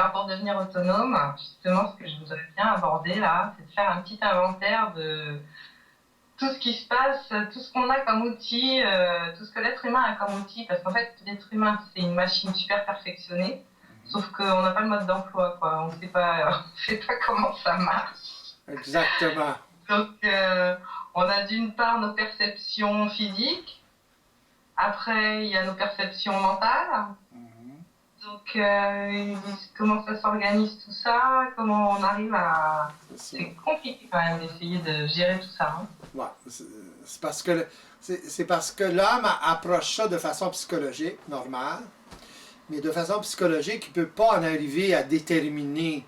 Alors, pour devenir autonome, justement, ce que je voudrais bien aborder là, c'est de faire un petit inventaire de tout ce qui se passe, tout ce qu'on a comme outil, tout ce que l'être humain a comme outil. Parce qu'en fait, l'être humain, c'est une machine super perfectionnée, sauf qu'on n'a pas le mode d'emploi, quoi. On sait pas, on sait pas comment ça marche. Exactement. Donc, on a d'une part nos perceptions physiques, après, il y a nos perceptions mentales. Mhm. Donc, comment ça s'organise tout ça? Comment on arrive à... C'est ça. C'est compliqué quand même d'essayer de gérer tout ça. Hein. Ouais, c'est parce que c'est parce que l'homme approche ça de façon psychologique, normale, mais de façon psychologique, il ne peut pas en arriver à déterminer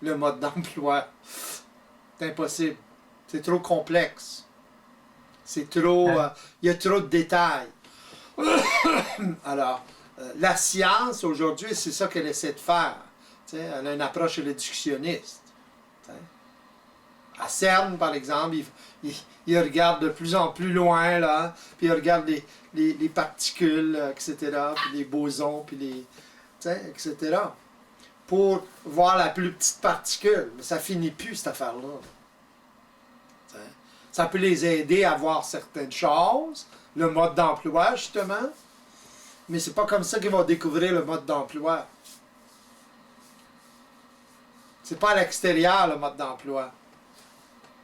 le mode d'emploi. C'est impossible. C'est trop complexe. C'est trop. Ouais. Il y a trop de détails. Alors, la science, aujourd'hui, c'est ça qu'elle essaie de faire. T'sais, elle a une approche réductionniste. T'sais. À CERN, par exemple, il regarde de plus en plus loin, là, puis il regarde les particules, etc., puis les bosons, puis les. Etc., pour voir la plus petite particule. Mais ça finit plus, cette affaire-là. T'sais. Ça peut les aider à voir certaines choses, le mode d'emploi, justement, mais c'est pas comme ça qu'ils vont découvrir le mode d'emploi. C'est pas à l'extérieur, le mode d'emploi.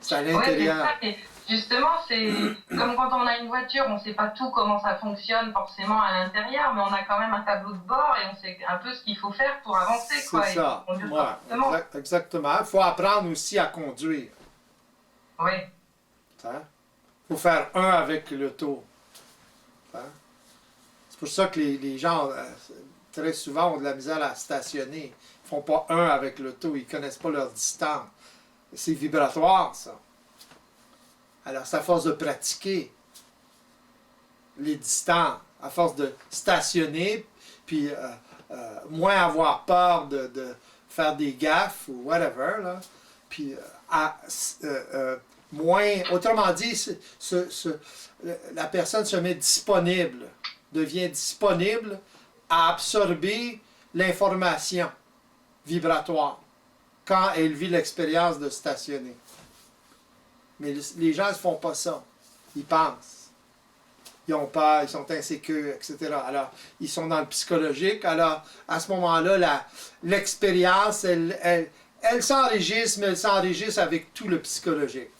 C'est à Ouais, c'est l'intérieur. ça. Et justement, c'est comme quand on a une voiture, on ne sait pas tout comment ça fonctionne forcément à l'intérieur, mais on a quand même un tableau de bord et on sait un peu ce qu'il faut faire pour avancer, C'est quoi, et ça. pour conduire Ouais, correctement. exactement. Il faut apprendre aussi à conduire. Oui, Il faut faire un avec l'auto. Hein? C'est pour ça que les gens, très souvent, ont de la misère à stationner. Ils font pas un avec l'auto. Ils ne connaissent pas leur distance. C'est vibratoire, ça. Alors, c'est à force de pratiquer les distances, à force de stationner, puis moins avoir peur de faire des gaffes ou whatever, là, puis moins, autrement dit, la personne se met disponible, devient disponible à absorber l'information vibratoire quand elle vit l'expérience de stationner. Mais les gens ne font pas ça. Ils pensent. Ils ont peur, ils sont insécures, etc. Alors, ils sont dans le psychologique. Alors, à ce moment-là, l'expérience, elle s'enregistre, mais elle s'enregistre avec tout le psychologique.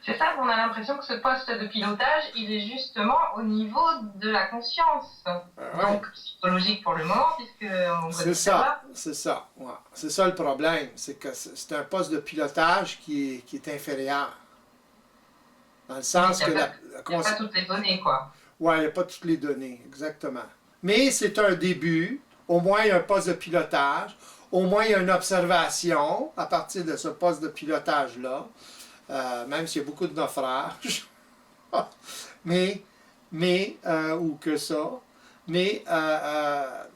c'est ça, on a l'impression que ce poste de pilotage, il est justement au niveau de la conscience. Ouais. Donc, psychologique pour le moment, puisqu'on C'est connaît ça ça, là. c'est ça. Ouais. C'est ça le problème. C'est que c'est un poste de pilotage qui est inférieur. Dans le Oui, sens que il y a pas toutes les données, quoi. ouais, il n'y a pas toutes les données, exactement. Mais c'est un début. Au moins, il y a un poste de pilotage. Au moins, il y a une observation à partir de ce poste de pilotage-là. Même s'il y a beaucoup de naufrages. Ou que ça. Mais, à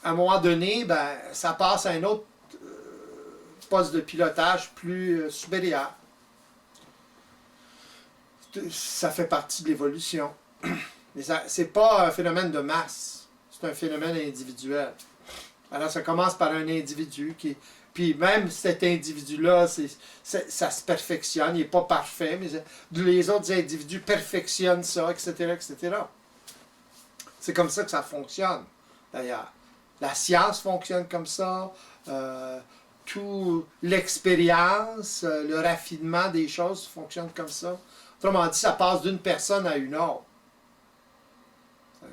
un moment donné, ben, ça passe à un autre poste de pilotage plus supérieur. Ça fait partie de l'évolution. Mais ce n'est pas un phénomène de masse, c'est un phénomène individuel. Alors ça commence par un individu qui... Puis même cet individu-là, ça se perfectionne, il n'est pas parfait, mais les autres individus perfectionnent ça, etc., etc. C'est comme ça que ça fonctionne, d'ailleurs. La science fonctionne comme ça, tout l'expérience, le raffinement des choses fonctionne comme ça. Autrement dit, ça passe d'une personne à une autre.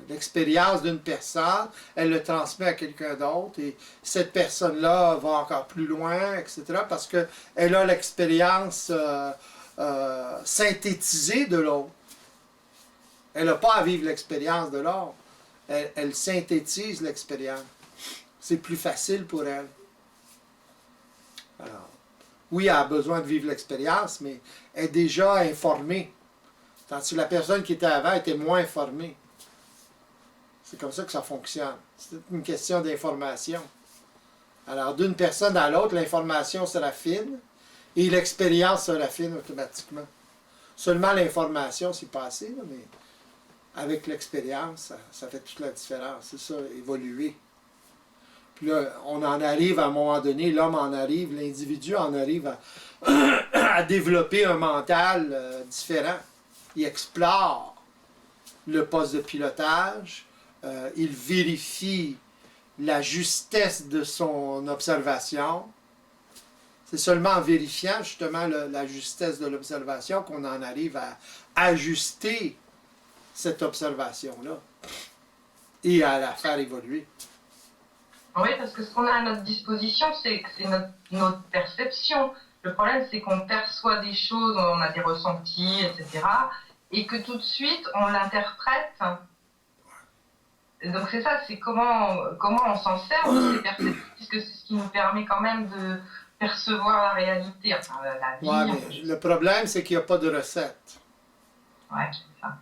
L'expérience d'une personne, elle le transmet à quelqu'un d'autre et cette personne-là va encore plus loin, etc. parce qu'elle a l'expérience synthétisée de l'autre. Elle n'a pas à vivre l'expérience de l'autre. Elle synthétise l'expérience. C'est plus facile pour elle. Alors, oui, elle a besoin de vivre l'expérience, mais elle est déjà informée. Tandis que la personne qui était avant était moins informée. C'est comme ça que ça fonctionne. C'est une question d'information. Alors, d'une personne à l'autre, l'information se raffine et l'expérience se raffine automatiquement. Seulement l'information, c'est passé, là, mais avec l'expérience, ça fait toute la différence. C'est ça, évoluer. Puis là, on en arrive à un moment donné, l'homme en arrive, l'individu en arrive à développer un mental différent. Il explore le poste de pilotage, il vérifie la justesse de son observation. C'est seulement en vérifiant justement la justesse de l'observation qu'on en arrive à ajuster cette observation-là et à la faire évoluer. Oui, parce que ce qu'on a à notre disposition, c'est notre perception. Le problème, c'est qu'on perçoit des choses, on a des ressentis, etc. Et que tout de suite, on l'interprète. Donc c'est ça, c'est comment on s'en sert de ces perceptions, puisque c'est ce qui nous permet quand même de percevoir la réalité, enfin la vie. Ouais, mais le problème, c'est qu'il n'y a pas de recette. Ouais, c'est ça.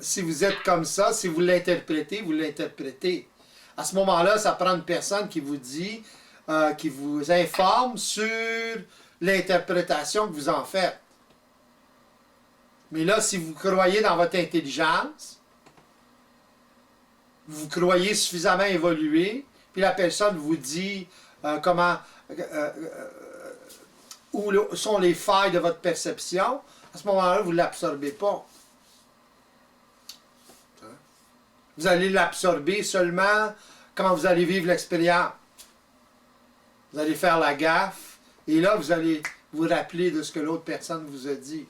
Si vous êtes comme ça, si vous l'interprétez, vous l'interprétez. À ce moment-là, ça prend une personne qui vous dit, qui vous informe sur l'interprétation que vous en faites. Mais là, si vous croyez dans votre intelligence, vous croyez suffisamment évoluer, puis la personne vous dit où sont les failles de votre perception, à ce moment-là, vous ne l'absorbez pas. Vous allez l'absorber seulement quand vous allez vivre l'expérience. Vous allez faire la gaffe, et là, vous allez vous rappeler de ce que l'autre personne vous a dit.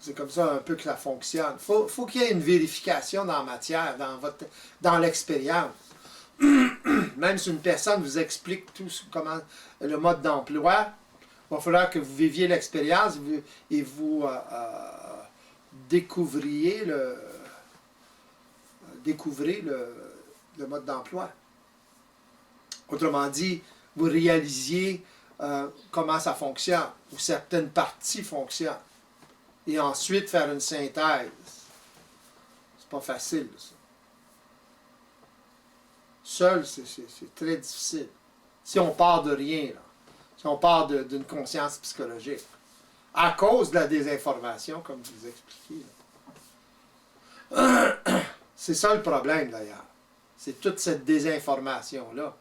C'est comme ça un peu que ça fonctionne. Faut qu'il y ait une vérification dans la matière, dans l'expérience. Même si une personne vous explique tout comment le mode d'emploi, il va falloir que vous viviez l'expérience et vous découvrez le mode d'emploi. Autrement dit, vous réalisiez comment ça fonctionne, ou certaines parties fonctionnent. Et ensuite faire une synthèse. C'est pas facile, ça. Seul, c'est très difficile. Si on part de rien, là. Si on part d'une conscience psychologique. À cause de la désinformation, comme je vous expliquais. C'est ça le problème, d'ailleurs. C'est toute cette désinformation-là.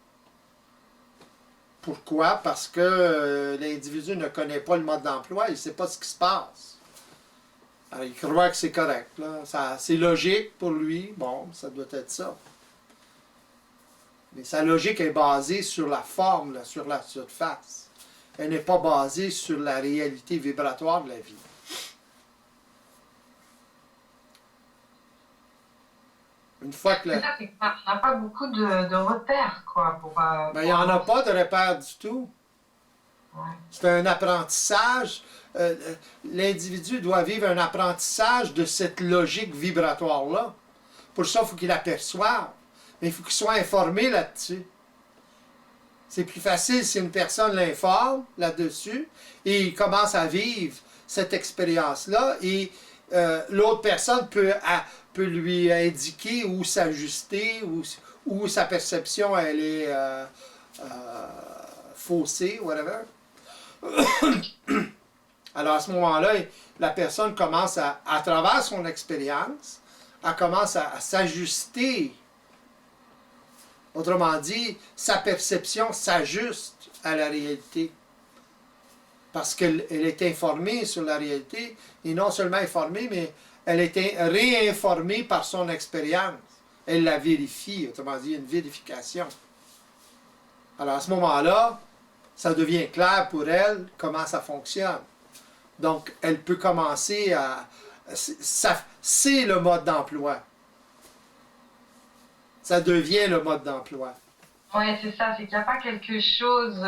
Pourquoi? Parce que l'individu ne connaît pas le mode d'emploi, il ne sait pas ce qui se passe. Alors, il croit que c'est correct. C'est logique pour lui. Bon, ça doit être ça. Mais sa logique est basée sur la forme, là, sur la surface. Elle n'est pas basée sur la réalité vibratoire de la vie. Une fois que C'est ça, c'est qu'on n'a pas beaucoup de repères, quoi. Il n'y en a pas de repères du tout. Ouais. C'est un apprentissage. L'individu doit vivre un apprentissage de cette logique vibratoire-là. Pour ça, il faut qu'il l'aperçoive. Mais il faut qu'il soit informé là-dessus. C'est plus facile si une personne l'informe là-dessus et il commence à vivre cette expérience-là et l'autre personne peut lui indiquer où s'ajuster, où sa perception elle est faussée, whatever. Alors à ce moment-là, la personne commence à travers son expérience, elle commence à s'ajuster. Autrement dit, sa perception s'ajuste à la réalité. Parce qu'elle est informée sur la réalité, et non seulement informée, mais elle est réinformée par son expérience. Elle la vérifie, autrement dit, une vérification. Alors à ce moment-là, ça devient clair pour elle comment ça fonctionne. Donc, elle peut commencer à... C'est le mode d'emploi. Ça devient le mode d'emploi. Oui, c'est ça, c'est qu'il n'y a pas quelque chose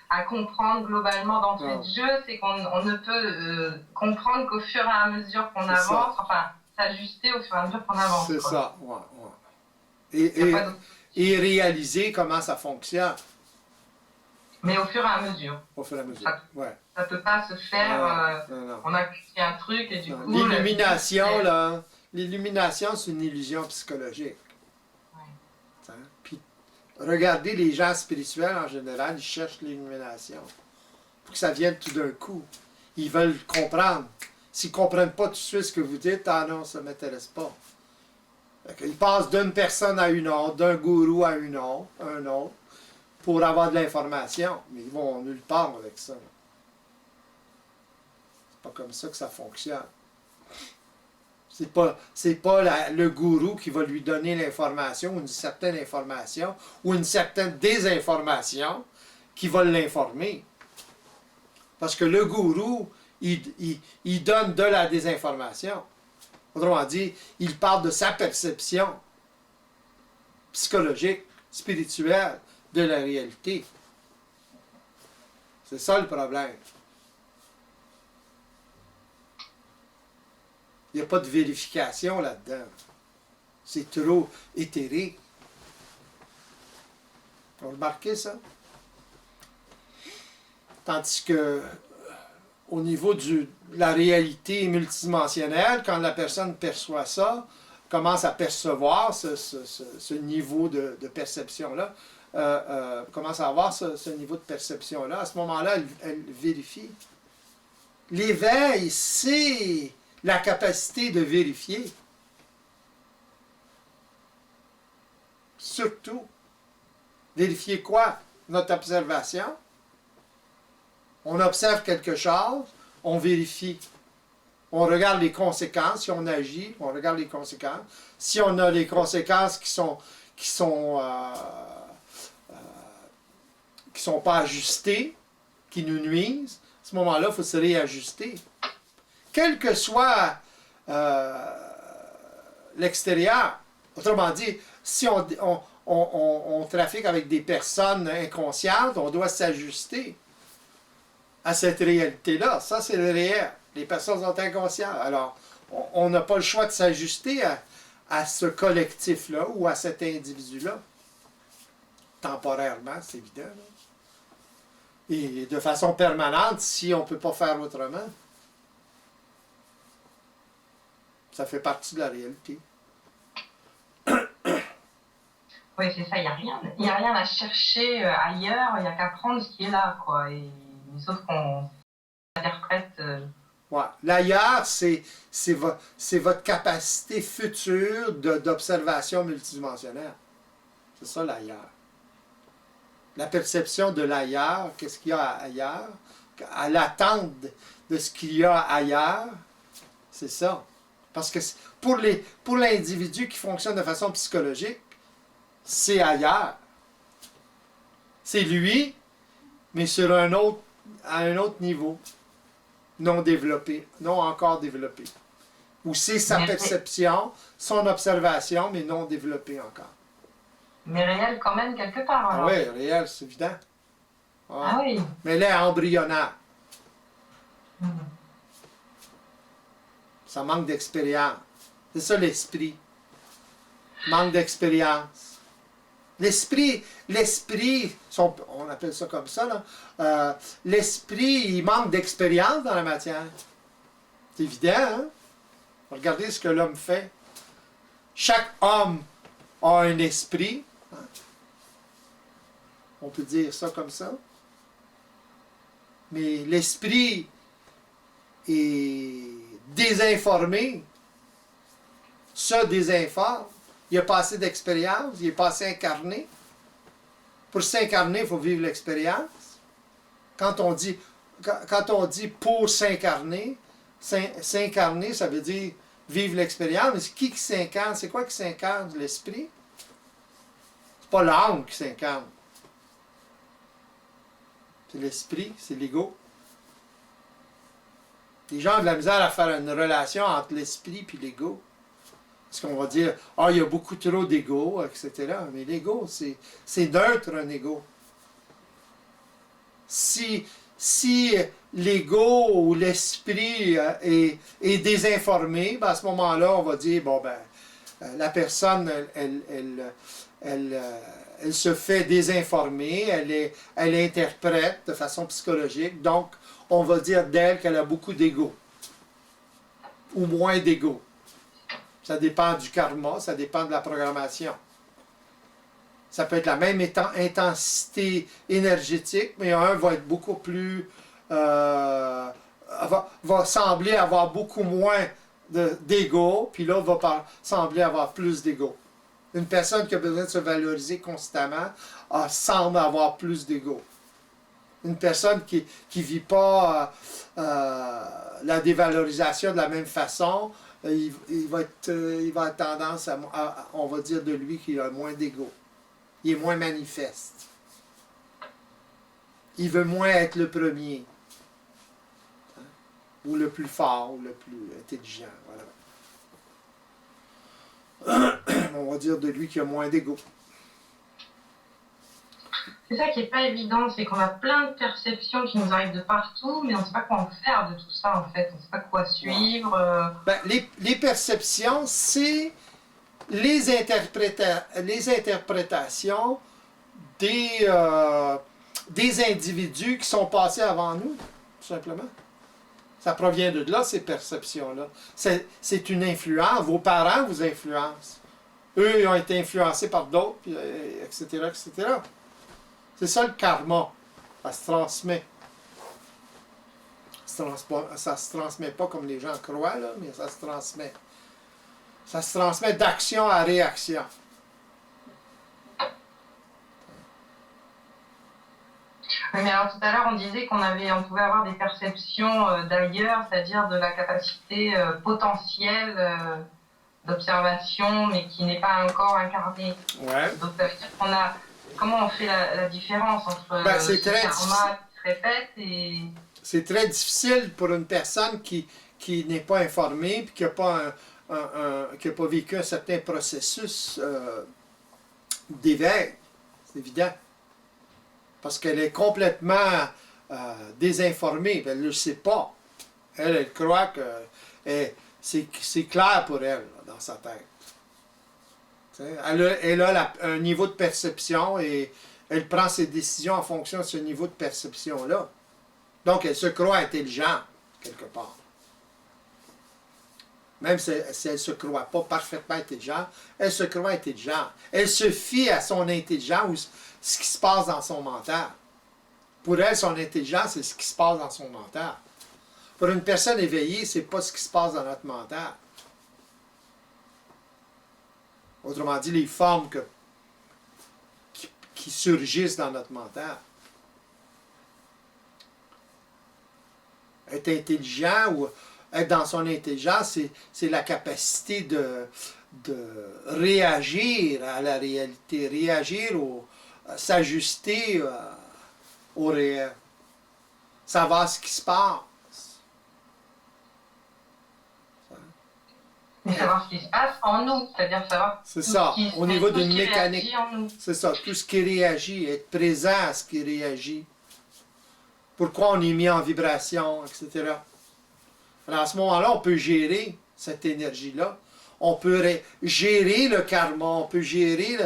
à comprendre globalement dans ce jeu, c'est qu'on ne peut comprendre qu'au fur et à mesure qu'on avance, enfin, s'ajuster au fur et à mesure qu'on avance. C'est ça, ouais. Et réaliser comment ça fonctionne. Mais au fur et à mesure. Au fur et à mesure, ouais. Ça ne peut pas se faire, on a créé un truc et du coup... L'illumination, c'est une illusion psychologique. Puis, regardez les gens spirituels en général, ils cherchent l'illumination. Il faut que ça vienne tout d'un coup. Ils veulent comprendre. S'ils ne comprennent pas tout de suite ce que vous dites, ah non, ça ne m'intéresse pas. Il passe d'une personne à une autre, d'un gourou à un autre, pour avoir de l'information. Mais ils vont nulle part avec ça. C'est pas comme ça que ça fonctionne. C'est pas le gourou qui va lui donner l'information, une certaine information, ou une certaine désinformation qui va l'informer. Parce que le gourou, il donne de la désinformation. Autrement dit, il parle de sa perception psychologique, spirituelle de la réalité. C'est ça le problème. Il n'y a pas de vérification là-dedans. C'est trop éthéré. Vous remarquez ça? Tandis que au niveau de la réalité multidimensionnelle, quand la personne perçoit ça, commence à percevoir ce niveau de perception-là, commence à avoir ce niveau de perception-là, à ce moment-là, elle vérifie. L'éveil, c'est la capacité de vérifier. Surtout, vérifier quoi? Notre observation. On observe quelque chose, on vérifie. On regarde les conséquences, si on agit, on regarde les conséquences. Si on a les conséquences qui sont pas ajustées, qui nous nuisent, à ce moment-là, il faut se réajuster. Quel que soit l'extérieur. Autrement dit, si on trafique avec des personnes inconscientes, on doit s'ajuster à cette réalité-là. Ça, c'est le réel. Les personnes sont inconscientes. Alors, on n'a pas le choix de s'ajuster à ce collectif-là ou à cet individu-là. Temporairement, c'est évident. Là. Et de façon permanente, si on ne peut pas faire autrement. Ça fait partie de la réalité. Oui, c'est ça, il n'y a rien à chercher ailleurs, il n'y a qu'à prendre ce qui est là, quoi. Sauf qu'on interprète. Ouais. L'ailleurs, c'est votre capacité future d'observation multidimensionnelle. C'est ça l'ailleurs. La perception de l'ailleurs, qu'est-ce qu'il y a ailleurs, à l'attente de ce qu'il y a ailleurs, c'est ça. Parce que pour l'individu qui fonctionne de façon psychologique, c'est ailleurs. C'est lui, mais sur à un autre niveau, non développé, non encore développé. Ou c'est sa perception, son observation, mais non développée encore. Mais réel quand même quelque part. Alors. Ah oui, réel, c'est évident. Ouais. Ah oui. Mais là, embryonnaire. Ça manque d'expérience. C'est ça l'esprit. Manque d'expérience. L'esprit, on appelle ça comme ça, là. L'esprit, il manque d'expérience dans la matière. C'est évident, hein? Regardez ce que l'homme fait. Chaque homme a un esprit. Hein? On peut dire ça comme ça. Mais l'esprit est désinformé, se désinforme, il a pas assez d'expérience, il n'est pas assez incarné. Pour s'incarner, il faut vivre l'expérience. Quand on dit pour s'incarner, s'incarner, ça veut dire vivre l'expérience. Mais c'est qui s'incarne? C'est quoi qui s'incarne? L'esprit? C'est pas l'âme qui s'incarne. C'est l'esprit, c'est l'ego. Les gens ont de la misère à faire une relation entre l'esprit et l'ego. Parce qu'on va dire, il y a beaucoup trop d'ego, etc. Mais l'ego, c'est neutre, un ego. Si l'ego ou l'esprit est désinformé, à ce moment-là, on va dire, la personne, elle se fait désinformer, elle interprète de façon psychologique, donc on va dire d'elle qu'elle a beaucoup d'ego, ou moins d'ego. Ça dépend du karma, ça dépend de la programmation. Ça peut être la même intensité énergétique, mais un va être beaucoup plus... va sembler avoir beaucoup moins d'ego, puis l'autre va sembler avoir plus d'ego. Une personne qui a besoin de se valoriser constamment semble avoir plus d'ego. Une personne qui ne vit pas la dévalorisation de la même façon, il va avoir tendance on va dire de lui qu'il a moins d'ego. Il est moins manifeste. Il veut moins être le premier. Ou le plus fort, ou le plus intelligent. Voilà. On va dire de lui qu'il a moins d'ego. C'est ça qui n'est pas évident, c'est qu'on a plein de perceptions qui nous arrivent de partout, mais on ne sait pas quoi en faire de tout ça, en fait. On ne sait pas quoi suivre. Les perceptions, c'est les interprétations des individus qui sont passés avant nous, tout simplement. Ça provient de là, ces perceptions-là. C'est une influence. Vos parents vous influencent. Eux, ils ont été influencés par d'autres, etc., etc. C'est ça le karma. Ça se transmet. Ça se transmet pas comme les gens croient, là, mais ça se transmet. Ça se transmet d'action à réaction. Oui, mais alors tout à l'heure, on disait on pouvait avoir des perceptions d'ailleurs, c'est-à-dire de la capacité potentielle d'observation, mais qui n'est pas encore incarnée. Ouais. Donc ça veut dire qu'on a... Comment on fait la différence entre le karma qui se répète et... C'est très difficile pour une personne qui n'est pas informée et qui n'a pas, pas vécu un certain processus d'éveil. C'est évident. Parce qu'elle est complètement désinformée. Elle ne le sait pas. Elle croit que c'est clair pour elle, là, dans sa tête. Elle a un niveau de perception et elle prend ses décisions en fonction de ce niveau de perception-là. Donc, elle se croit intelligente, quelque part. Même si elle ne se croit pas parfaitement intelligente, elle se croit intelligente. Elle se fie à son intelligence ou ce qui se passe dans son mental. Pour elle, son intelligence, c'est ce qui se passe dans son mental. Pour une personne éveillée, ce n'est pas ce qui se passe dans notre mental. Autrement dit, les formes qui surgissent dans notre mental. Être intelligent ou être dans son intelligence, c'est la capacité de réagir à la réalité, réagir s'ajuster au réel, savoir ce qui se passe. Mais savoir ce qui se passe en nous, c'est-à-dire savoir c'est ça, au niveau d'une mécanique. C'est ça, tout ce qui réagit, être présent à ce qui réagit. Pourquoi on est mis en vibration, etc. Alors à ce moment-là, on peut gérer cette énergie-là. On peut gérer le karma, on peut gérer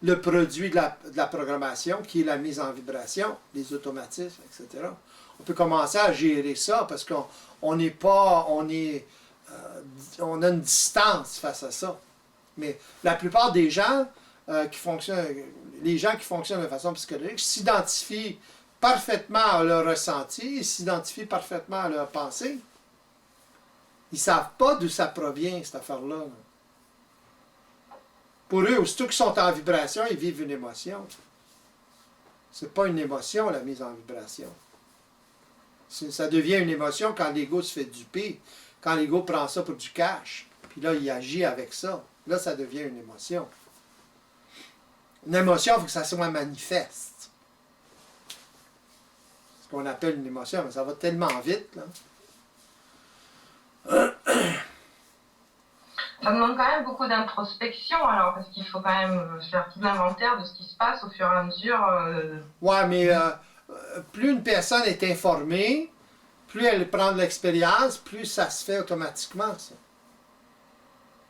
le produit de la programmation, qui est la mise en vibration, les automatismes, etc. On peut commencer à gérer ça parce qu'on a une distance face à ça. Mais la plupart des gens qui fonctionnent de façon psychologique s'identifient parfaitement à leur ressenti, ils s'identifient parfaitement à leur pensée. Ils ne savent pas d'où ça provient, cette affaire-là. Pour eux, aussitôt qu'ils sont en vibration, ils vivent une émotion. C'est pas une émotion, la mise en vibration. Ça devient une émotion quand l'ego se fait duper, quand l'ego prend ça pour du cash, puis là, il agit avec ça. Là, ça devient une émotion. Une émotion, il faut que ça soit manifeste. Ce qu'on appelle une émotion, mais ça va tellement vite, là. Ça demande quand même beaucoup d'introspection, alors, parce qu'il faut quand même faire tout l'inventaire de ce qui se passe au fur et à mesure. Ouais, mais plus une personne est informée, plus elle prend de l'expérience, plus ça se fait automatiquement, ça.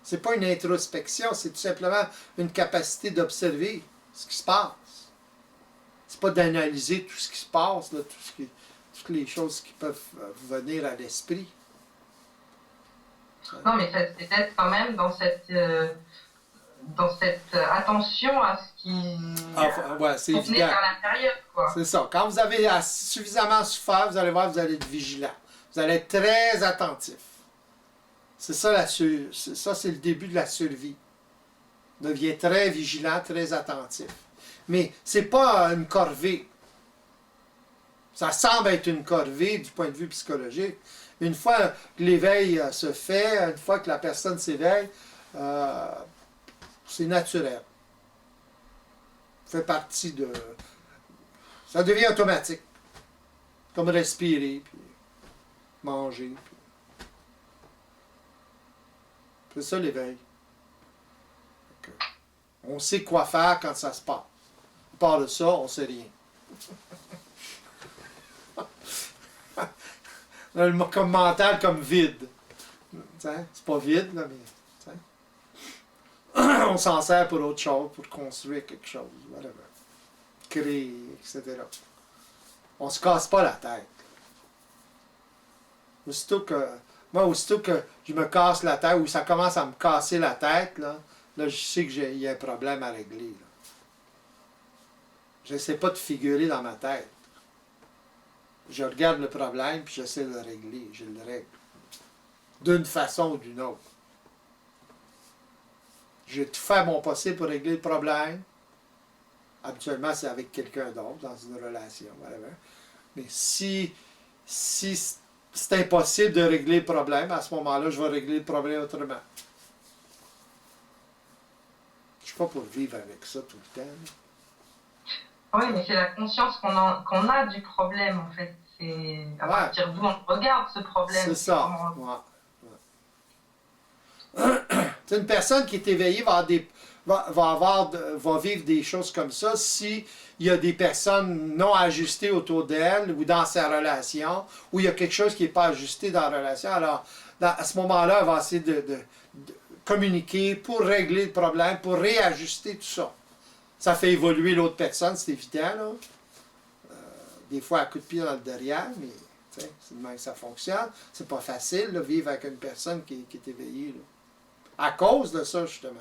C'est pas une introspection, c'est tout simplement une capacité d'observer ce qui se passe. C'est pas d'analyser tout ce qui se passe, là, toutes les choses qui peuvent venir à l'esprit. Non, mais c'est peut-être quand même dans cette attention à ce qui c'est contenait évident. vers l'intérieur, quoi. C'est ça. Quand vous avez suffisamment souffert, vous allez voir, vous allez être vigilant. Vous allez être très attentif. C'est ça, ça c'est le début de la survie. Devient très vigilant, très attentif. Mais c'est pas une corvée. Ça semble être une corvée du point de vue psychologique. Une fois que l'éveil se fait, une fois que la personne s'éveille, c'est naturel. Ça fait partie de... Ça devient automatique. Comme respirer, puis manger. C'est ça l'éveil. On sait quoi faire quand ça se passe. À part de ça, on ne sait rien. Comme mental, comme vide. C'est pas vide, là, mais on s'en sert pour autre chose, pour construire quelque chose, whatever. Créer, etc. On se casse pas la tête. Aussitôt que je me casse la tête, ou ça commence à me casser la tête, là je sais qu'il y a un problème à régler. Je n'essaie pas de figurer dans ma tête. Je regarde le problème, puis j'essaie de le régler. Je le règle. D'une façon ou d'une autre. Je vais tout faire mon possible pour régler le problème. Habituellement, c'est avec quelqu'un d'autre, dans une relation, whatever. Mais si c'est impossible de régler le problème, à ce moment-là, je vais régler le problème autrement. Je ne suis pas pour vivre avec ça tout le temps. Oui, mais c'est la conscience qu'on a du problème, en fait. C'est à partir d'où on regarde ce problème. C'est ça. C'est une personne qui est éveillée va vivre des choses comme ça si il y a des personnes non ajustées autour d'elle ou dans sa relation, ou il y a quelque chose qui n'est pas ajusté dans la relation. Alors, à ce moment-là, elle va essayer de communiquer pour régler le problème, pour réajuster tout ça. Ça fait évoluer l'autre personne, c'est évident, là. Des fois, à coup de pied dans le derrière, mais c'est de même que ça fonctionne. C'est pas facile, de vivre avec une personne qui est éveillée, là. À cause de ça, justement.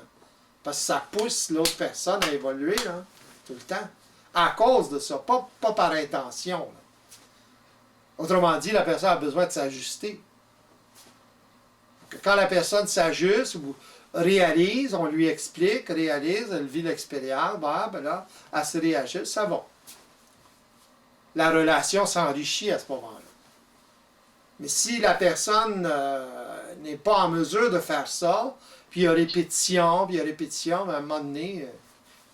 Parce que ça pousse l'autre personne à évoluer, là, tout le temps. À cause de ça, pas par intention, là. Autrement dit, la personne a besoin de s'ajuster. Quand la personne s'ajuste ou réalise, on lui explique, réalise, elle vit l'expérience, ben là, elle se réajuste, ça va. La relation s'enrichit à ce moment-là. Mais si la personne n'est pas en mesure de faire ça, puis il y a répétition, ben à un moment donné,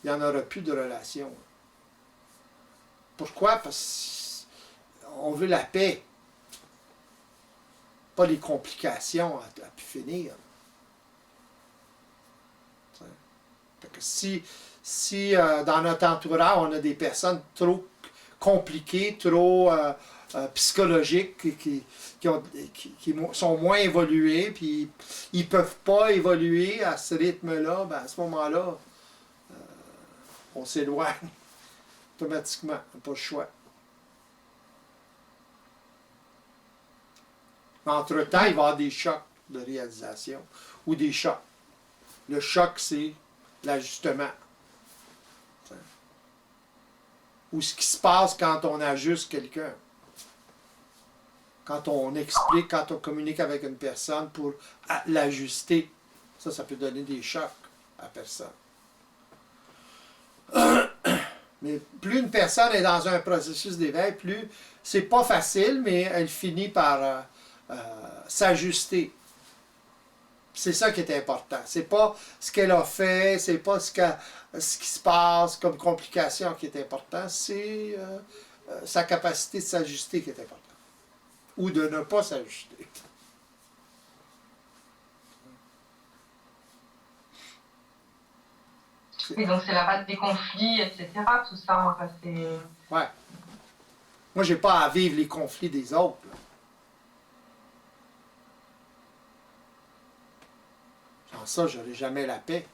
il n'y en aura plus de relation. Pourquoi? Parce qu'on veut la paix. Pas les complications à pu finir. Fait que si dans notre entourage, on a des personnes trop compliquées, trop psychologiques, qui sont moins évoluées, puis ils ne peuvent pas évoluer à ce rythme-là, ben à ce moment-là, on s'éloigne automatiquement. On n'a pas le choix. Entre-temps, il va y avoir des chocs de réalisation ou des chocs. Le choc, c'est l'ajustement. Ou ce qui se passe quand on ajuste quelqu'un. Quand on explique, quand on communique avec une personne pour l'ajuster. Ça peut donner des chocs à la personne. Mais plus une personne est dans un processus d'éveil, plus c'est pas facile, mais elle finit par s'ajuster. C'est ça qui est important. C'est pas ce qu'elle a fait, c'est pas ce qui se passe comme complication qui est important, c'est sa capacité de s'ajuster qui est importante. Ou de ne pas s'ajuster. Et donc c'est la base des conflits, etc. Tout ça, enfin, c'est... Ouais. Moi, j'ai pas à vivre les conflits des autres, là. Sans ça, je n'aurai jamais la paix.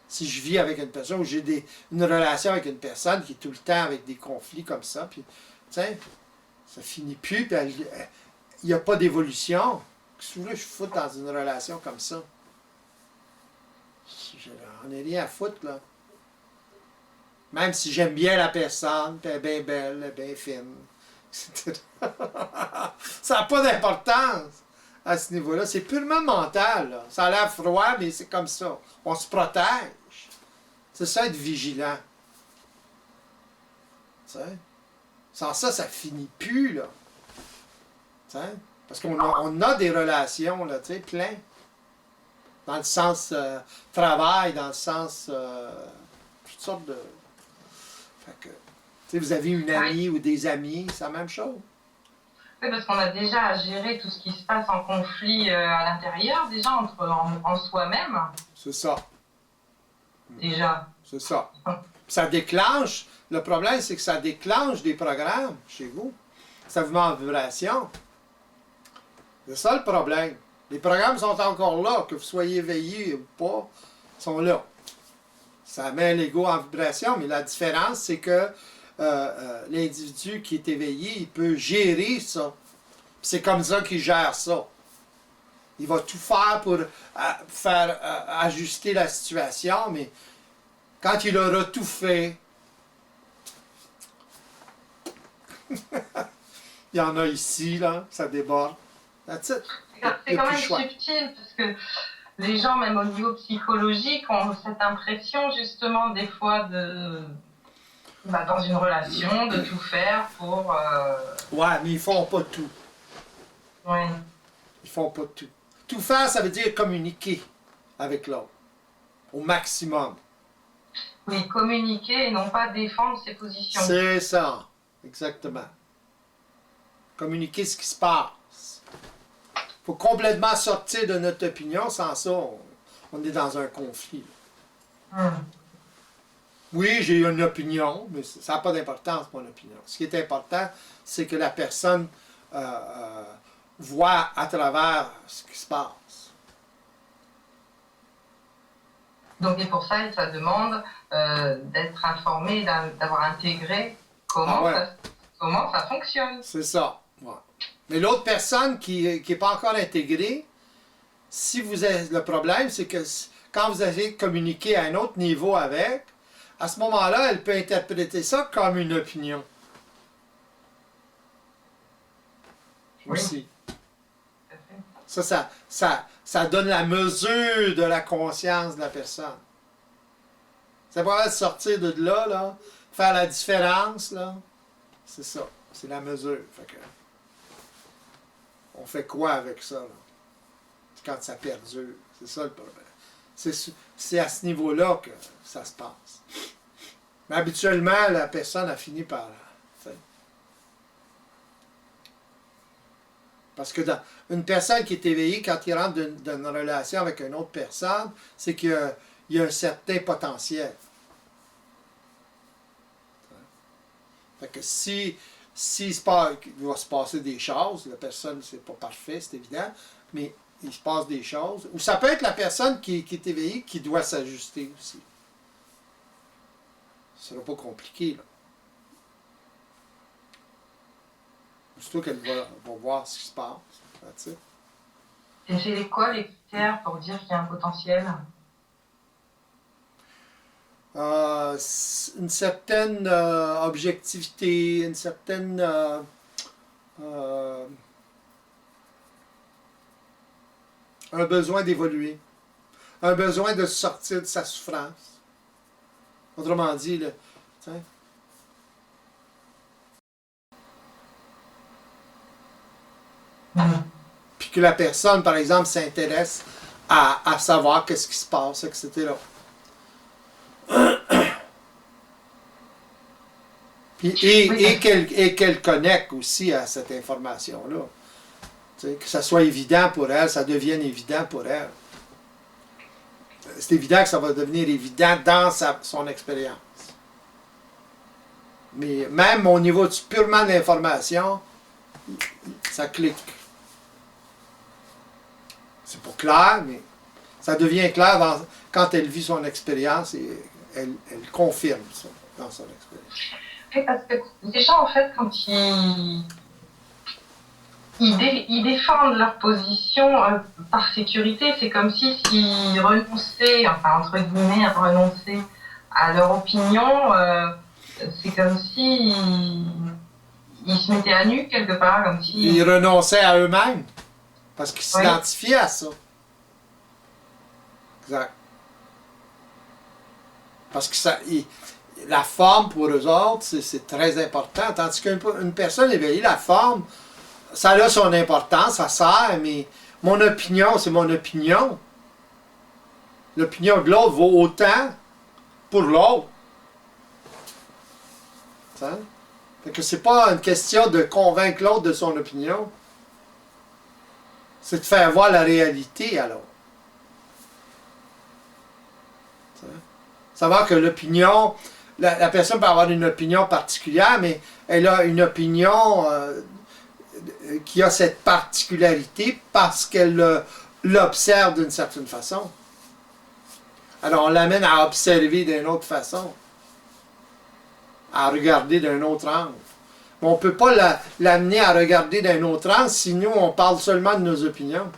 Si je vis avec une personne ou j'ai une relation avec une personne qui est tout le temps avec des conflits comme ça, puis, ça finit plus, puis il n'y a pas d'évolution. Qu'est-ce que vous voulez que je foute dans une relation comme ça? J'en ai rien à foutre, là. Même si j'aime bien la personne, puis elle est bien belle, elle est bien fine, Ça n'a pas d'importance à ce niveau-là. C'est purement mental. Là. Ça a l'air froid, mais c'est comme ça. On se protège. C'est ça, être vigilant. Tu sais? Sans ça, ça finit plus, là. Tu sais? Parce on a des relations, là, tu sais, plein. Dans le sens travail, dans le sens toutes sortes de... Fait que, tu sais, vous avez une amie ou des amis, c'est la même chose. Oui, parce qu'on a déjà à gérer tout ce qui se passe en conflit à l'intérieur, déjà en soi-même. C'est ça. Déjà. C'est ça. Ça déclenche, le problème, c'est que ça déclenche des programmes chez vous. Ça vous met en vibration. C'est ça le problème. Les programmes sont encore là, que vous soyez éveillé ou pas, sont là. Ça met l'ego en vibration, mais la différence, c'est que l'individu qui est éveillé, il peut gérer ça. C'est comme ça qu'il gère ça. Il va tout faire pour faire ajuster la situation, mais quand il aura tout fait, il y en a ici, là, ça déborde. That's it. C'est quand même subtil, parce que les gens, même au niveau psychologique, ont cette impression, justement, des fois, dans une relation, de tout faire pour... Ouais, mais ils font pas tout. Oui. Ils font pas tout. Tout faire, ça veut dire communiquer avec l'autre. Au maximum. Oui, communiquer et non pas défendre ses positions. C'est ça. Exactement. Communiquer ce qui se passe. Il faut complètement sortir de notre opinion. Sans ça, on est dans un conflit. Oui, j'ai une opinion, mais ça n'a pas d'importance, mon opinion. Ce qui est important, c'est que la personne voit à travers ce qui se passe. Donc, et pour ça, ça demande d'être informé, d'avoir intégré comment ça fonctionne. C'est ça. Ouais. Mais l'autre personne qui n'est pas encore intégrée, si vous avez le problème, c'est que quand vous avez communiqué à un autre niveau avec, à ce moment-là, elle peut interpréter ça comme une opinion. Oui. Aussi. Ça donne la mesure de la conscience de la personne. Ça va sortir de là, faire la différence, là. C'est ça. C'est la mesure. Fait que, on fait quoi avec ça, là? Quand ça perdure. C'est ça le problème. C'est à ce niveau-là que ça se passe. Mais habituellement, la personne a fini par... Parce que une personne qui est éveillée, quand il rentre dans une relation avec une autre personne, c'est qu'il y a un certain potentiel. Fait que il va se passer des choses, la personne, c'est pas parfait, c'est évident, mais il se passe des choses. Ou ça peut être la personne qui est éveillée qui doit s'ajuster aussi. Ce sera pas compliqué, là. Surtout qu'elle va voir ce qui se passe. Et c'est quoi les critères pour dire qu'il y a un potentiel? Une certaine objectivité, une certaine un besoin d'évoluer, un besoin de sortir de sa souffrance. Autrement dit, là, t'sais, puis que la personne, par exemple, s'intéresse à savoir qu'est-ce qui se passe, etc. Puis, et qu'elle connecte aussi à cette information-là. Que ça soit évident pour elle, ça devienne évident pour elle. C'est évident que ça va devenir évident dans son expérience. Mais même au niveau purement de l'information, ça clique. C'est pas clair, mais ça devient clair quand elle vit son expérience et elle confirme ça dans son expérience. Oui, parce que déjà, en fait, quand ils défendent leur position par sécurité, c'est comme s'ils renonçaient, enfin, entre guillemets, renonçaient à leur opinion, c'est comme si ils se mettaient à nu quelque part, comme si... Ils renonçaient à eux-mêmes parce qu'ils Oui. s'identifiaient à ça. Exact. Parce que la forme pour eux autres, c'est très important. Tandis qu'une personne éveillée, la forme, ça a son importance, ça sert, mais mon opinion, c'est mon opinion. L'opinion de l'autre vaut autant pour l'autre. Fait que c'est pas une question de convaincre l'autre de son opinion. C'est de faire voir la réalité à l'autre. Savoir que l'opinion, la personne peut avoir une opinion particulière, mais elle a une opinion qui a cette particularité parce qu'elle l'observe d'une certaine façon. Alors on l'amène à observer d'une autre façon, à regarder d'un autre angle. Mais on ne peut pas l'amener à regarder d'un autre angle si nous on parle seulement de nos opinions.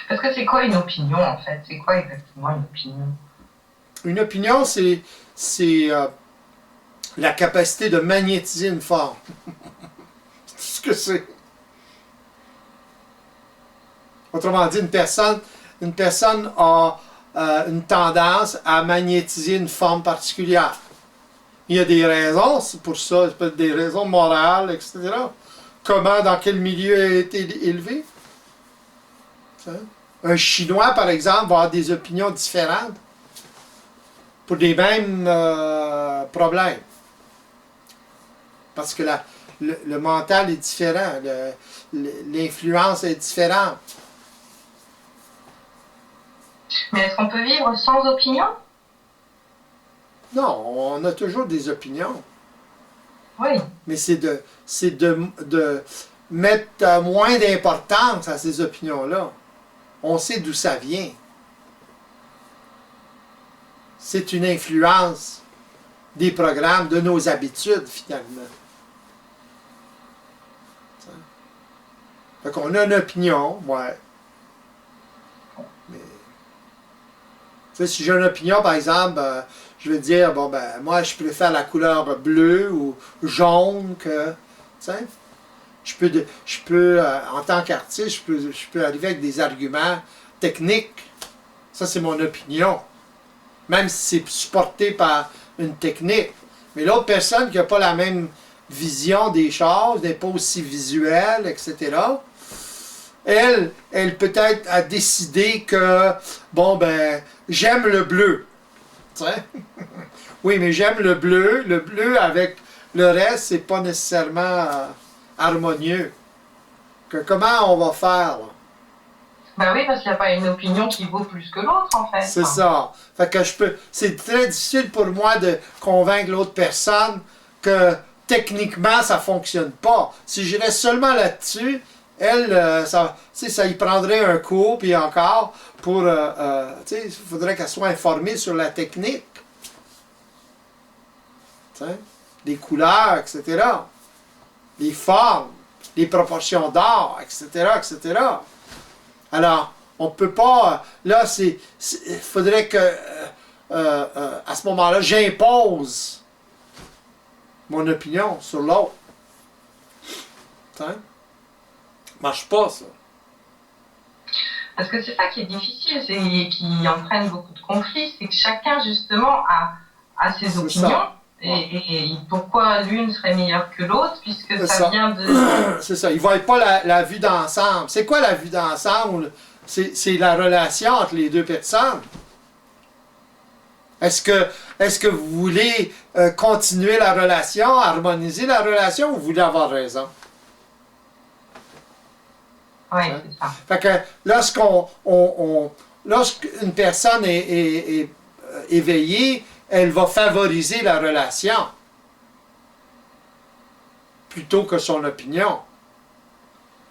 Parce que c'est quoi une opinion en fait? C'est quoi exactement une opinion? Une opinion, c'est la capacité de magnétiser une forme. C'est tout ce que c'est. Autrement dit, une personne a une tendance à magnétiser une forme particulière. Il y a des raisons pour ça, ça peut être des raisons morales, etc. Comment, dans quel milieu a été élevé. Un Chinois, par exemple, va avoir des opinions différentes pour les mêmes problèmes. Parce que le mental est différent, l'influence est différente. Mais est-ce qu'on peut vivre sans opinion? Non, on a toujours des opinions. Oui. Mais c'est de mettre moins d'importance à ces opinions-là. On sait d'où ça vient. C'est une influence des programmes, de nos habitudes, finalement. Fait qu'on a une opinion, ouais. Mais, tu sais, si j'ai une opinion, par exemple, je vais dire, bon, ben, moi, je préfère la couleur bleue ou jaune que, tu sais. Je peux en tant qu'artiste, je peux arriver avec des arguments techniques. Ça, c'est mon opinion. Même si c'est supporté par une technique. Mais l'autre personne qui n'a pas la même vision des choses, n'est pas aussi visuelle, etc., elle peut-être a décidé que, bon, ben, j'aime le bleu. Tu sais? Oui, mais j'aime le bleu. Le bleu avec le reste, c'est pas nécessairement harmonieux. Comment on va faire, là? Ben oui, parce qu'il n'y a pas une opinion qui vaut plus que l'autre, en fait. C'est ça. Fait que c'est très difficile pour moi de convaincre l'autre personne que techniquement, ça ne fonctionne pas. Si je reste seulement là-dessus, elle, ça y prendrait un cours, puis encore, pour, il faudrait qu'elle soit informée sur la technique. T'sais, les couleurs, etc. Les formes, les proportions d'art, etc., etc. Alors, on ne peut pas... Là, il faudrait que, à ce moment-là, j'impose mon opinion sur l'autre. Ça marche pas, ça. Parce que c'est ça qui est difficile et qui entraîne beaucoup de conflits, c'est que chacun, justement, a ses opinions. Ça. Et pourquoi l'une serait meilleure que l'autre, puisque ça vient de... C'est ça, ils ne voient pas la vue d'ensemble. C'est quoi la vue d'ensemble? C'est la relation entre les deux personnes. Est-ce que vous voulez continuer la relation, harmoniser la relation, ou vous voulez avoir raison? Oui, c'est ça. Fait que lorsqu'une personne est éveillée, elle va favoriser la relation plutôt que son opinion.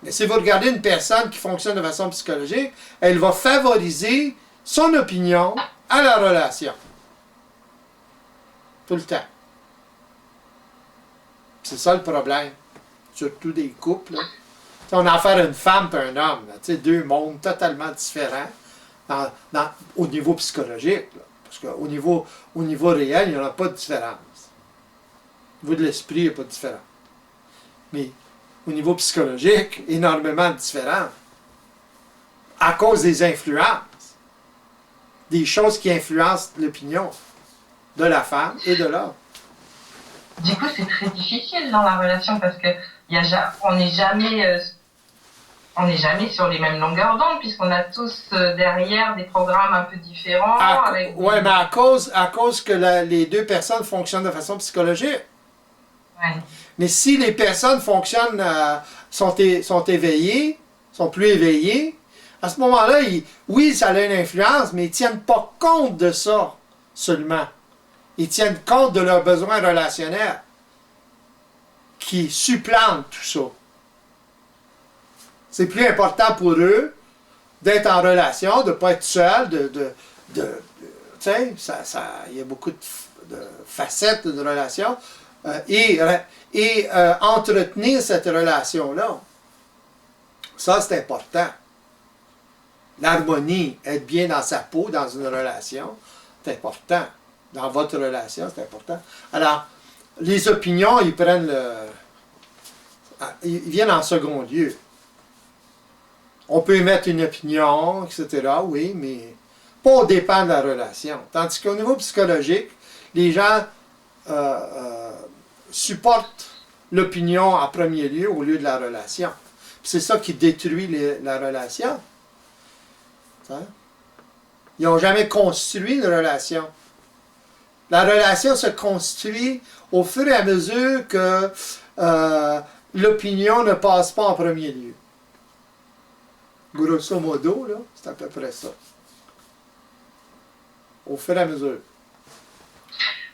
Mais si vous regardez une personne qui fonctionne de façon psychologique, elle va favoriser son opinion à la relation. Tout le temps. C'est ça le problème. Surtout des couples. On a affaire à une femme et un homme. Là, deux mondes totalement différents au niveau psychologique. Là. Parce qu'au niveau réel, il n'y en a pas de différence. Au niveau de l'esprit, il n'y a pas de différence. Mais au niveau psychologique, énormément de différence. À cause des influences. Des choses qui influencent l'opinion de la femme et de l'homme. Du coup, c'est très difficile dans la relation parce que on n'est jamais sur les mêmes longueurs d'onde puisqu'on a tous derrière des programmes un peu différents. Oui, mais à cause que les deux personnes fonctionnent de façon psychologique. Ouais. Mais si les personnes fonctionnent, sont éveillées, sont plus éveillées, à ce moment-là, oui, ça a une influence, mais ils ne tiennent pas compte de ça seulement. Ils tiennent compte de leurs besoins relationnels qui supplantent tout ça. C'est plus important pour eux d'être en relation, de ne pas être seul, tu sais, il y a beaucoup de facettes de relation, et entretenir cette relation-là. Ça, c'est important. L'harmonie, être bien dans sa peau, dans une relation, c'est important. Dans votre relation, c'est important. Alors, les opinions, ils viennent en second lieu. On peut émettre une opinion, etc., oui, mais pas au dépend de la relation. Tandis qu'au niveau psychologique, les gens supportent l'opinion en premier lieu au lieu de la relation. C'est ça qui détruit la relation. Hein? Ils n'ont jamais construit une relation. La relation se construit au fur et à mesure que l'opinion ne passe pas en premier lieu. Grosso modo, là, c'est à peu près ça. Au fur et à mesure.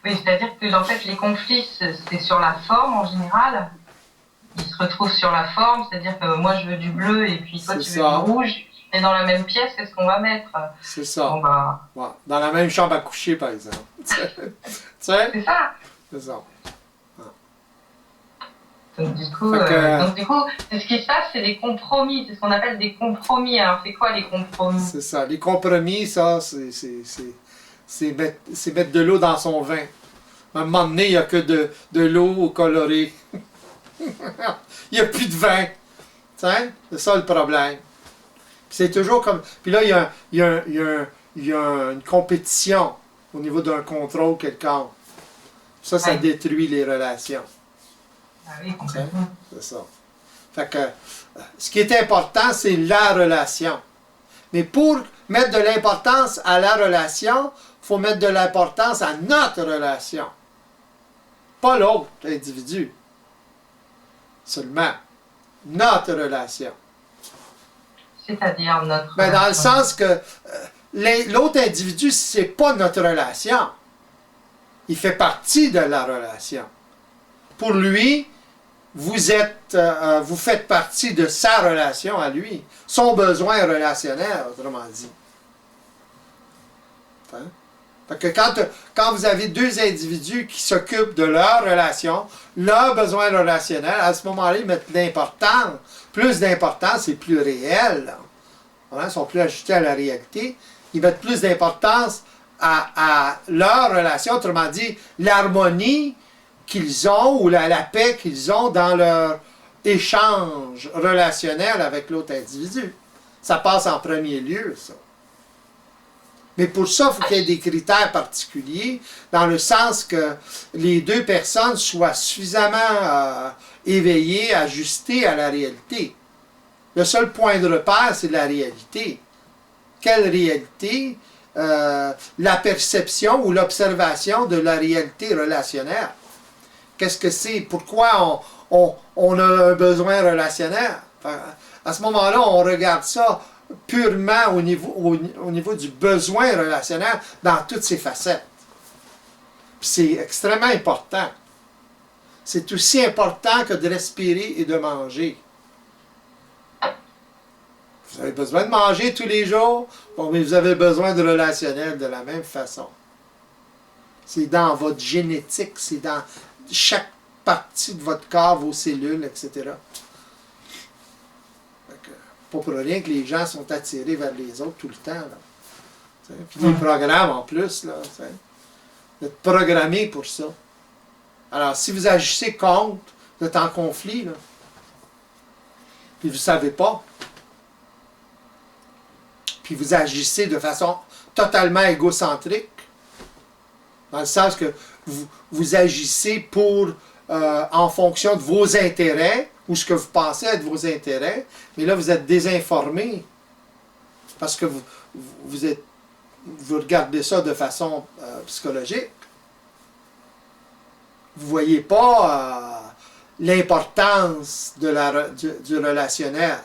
Oui, c'est-à-dire que en fait, les conflits, c'est sur la forme en général. Ils se retrouvent sur la forme, c'est-à-dire que moi je veux du bleu et puis toi tu veux du rouge. Et dans la même pièce, qu'est-ce qu'on va mettre? C'est ça. Bon, bah... ouais. Dans la même chambre à coucher, par exemple. C'est ça. C'est ça. Donc du coup, ce qui se passe, c'est des compromis. C'est ce qu'on appelle des compromis. Alors, c'est quoi les compromis? C'est ça. Les compromis, ça, c'est mettre de l'eau dans son vin. À un moment donné, il n'y a que de l'eau colorée. Il n'y a plus de vin. C'est ça le problème. C'est toujours comme... Puis là, il y a une compétition au niveau d'un contrôle quelconque. Ça détruit les relations. Ah oui, complètement. C'est ça. Fait que, ce qui est important, c'est la relation. Mais pour mettre de l'importance à la relation, il faut mettre de l'importance à notre relation. Pas l'autre individu. Seulement notre relation. C'est-à-dire notre relation. Dans le sens que l'autre individu, ce n'est pas notre relation. Il fait partie de la relation. Pour lui, vous faites partie de sa relation à lui, son besoin relationnel, autrement dit. Hein? Fait que quand vous avez deux individus qui s'occupent de leur relation, leur besoin relationnel, à ce moment-là, ils mettent l'importance. Plus d'importance, c'est plus réel. Hein? Ils sont plus ajustés à la réalité. Ils mettent plus d'importance à leur relation, autrement dit, l'harmonie qu'ils ont ou la paix qu'ils ont dans leur échange relationnel avec l'autre individu. Ça passe en premier lieu, ça. Mais pour ça, il faut qu'il y ait des critères particuliers, dans le sens que les deux personnes soient suffisamment éveillées, ajustées à la réalité. Le seul point de repère, c'est la réalité. Quelle réalité? La perception ou l'observation de la réalité relationnelle. Qu'est-ce que c'est? Pourquoi on a un besoin relationnel? Enfin, à ce moment-là, on regarde ça purement au niveau du besoin relationnel dans toutes ses facettes. Puis c'est extrêmement important. C'est aussi important que de respirer et de manger. Vous avez besoin de manger tous les jours, bon, mais vous avez besoin de relationnel de la même façon. C'est dans votre génétique, c'est dans chaque partie de votre corps, vos cellules, etc. Pas pour rien que les gens sont attirés vers les autres tout le temps. Là. Puis les programmes en plus, là, d'être programmés pour ça. Alors, si vous agissez contre, vous êtes en conflit, là. Puis vous ne savez pas. Puis vous agissez de façon totalement égocentrique, dans le sens que vous agissez pour, en fonction de vos intérêts, ou ce que vous pensez être vos intérêts, mais là, vous êtes désinformé, parce que vous regardez ça de façon psychologique. Vous ne voyez pas l'importance du relationnel.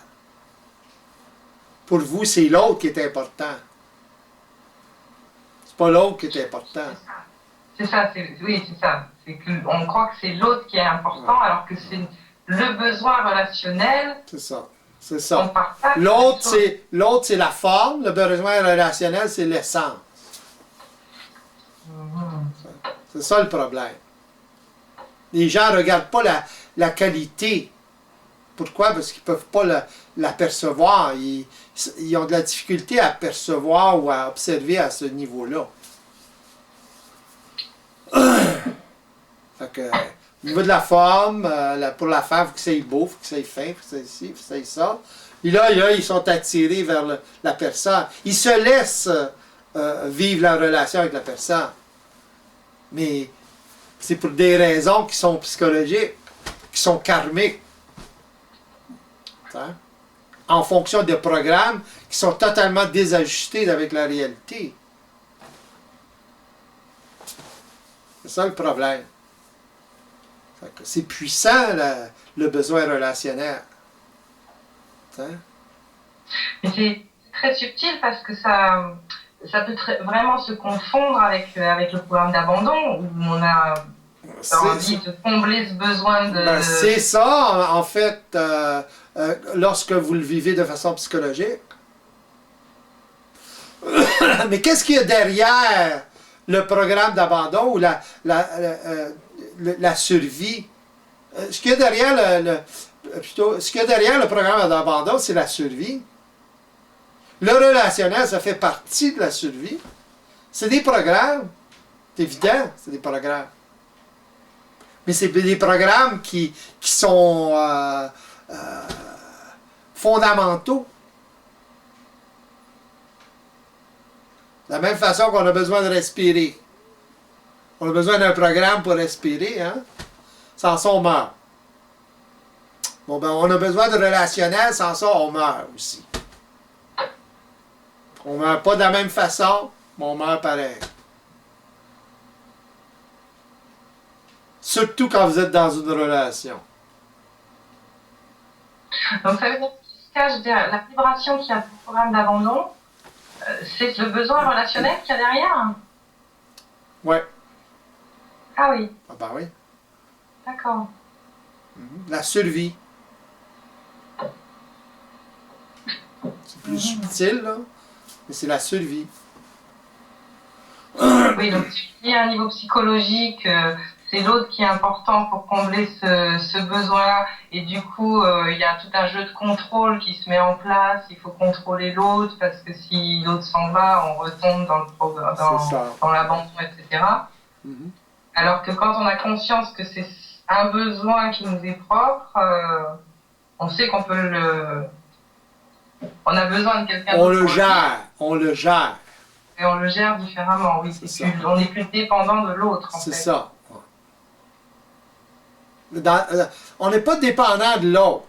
Pour vous, c'est l'autre qui est important. C'est pas l'autre qui est important. C'est ça, oui, c'est ça. On croit que c'est l'autre qui est important, alors que c'est le besoin relationnel. C'est ça. C'est ça. L'autre, c'est la forme, le besoin relationnel, c'est l'essence. C'est ça le problème. Les gens ne regardent pas la qualité. Pourquoi? Parce qu'ils ne peuvent pas l'apercevoir. Ils ont de la difficulté à percevoir ou à observer à ce niveau-là. Fait que, au niveau de la forme, pour la femme, il faut que ça aille beau, il faut que ça aille fin, il faut que ça aille ci, il faut que ça aille ça. Et là, ils sont attirés vers la personne. Ils se laissent vivre la relation avec la personne. Mais c'est pour des raisons qui sont psychologiques, qui sont karmiques. Hein? En fonction de programmes qui sont totalement désajustés avec la réalité. C'est ça le problème. C'est puissant, le besoin relationnel. Hein? Mais c'est très subtil parce que ça peut vraiment se confondre avec le programme d'abandon où on a envie de combler ce besoin de... Ben, c'est ça, en fait, lorsque vous le vivez de façon psychologique. Mais qu'est-ce qu'il y a derrière le programme d'abandon ou la survie? Ce qu'il y a derrière ce qu'il y a derrière le programme d'abandon, c'est la survie. Le relationnel, ça fait partie de la survie. C'est des programmes. C'est évident, c'est des programmes. Mais c'est des programmes qui sont fondamentaux. De la même façon qu'on a besoin de respirer. On a besoin d'un programme pour respirer, hein? Sans ça, on meurt. Bon, ben, on a besoin de relationnel, sans ça, on meurt aussi. On ne meurt pas de la même façon, mais on meurt pareil. Surtout quand vous êtes dans une relation. Donc ça veut dire que ce qui se cache derrière la vibration qu'il y a pour le programme d'abandon, c'est le besoin relationnel qu'il y a derrière. Oui. Ah oui. Ah ben oui. D'accord. La survie. C'est plus subtil, là, mais c'est la survie. Oui, donc tu dis à un niveau psychologique, c'est l'autre qui est important pour combler ce besoin, et du coup, il y a tout un jeu de contrôle qui se met en place, il faut contrôler l'autre, parce que si l'autre s'en va, on retombe dans l'abandon, etc. Alors que quand on a conscience que c'est un besoin qui nous est propre, on sait qu'on peut on a besoin de quelqu'un d'autre. On le gère. Et on le gère différemment, oui. On n'est plus dépendant de l'autre, en fait. C'est ça. On n'est pas dépendant de l'autre,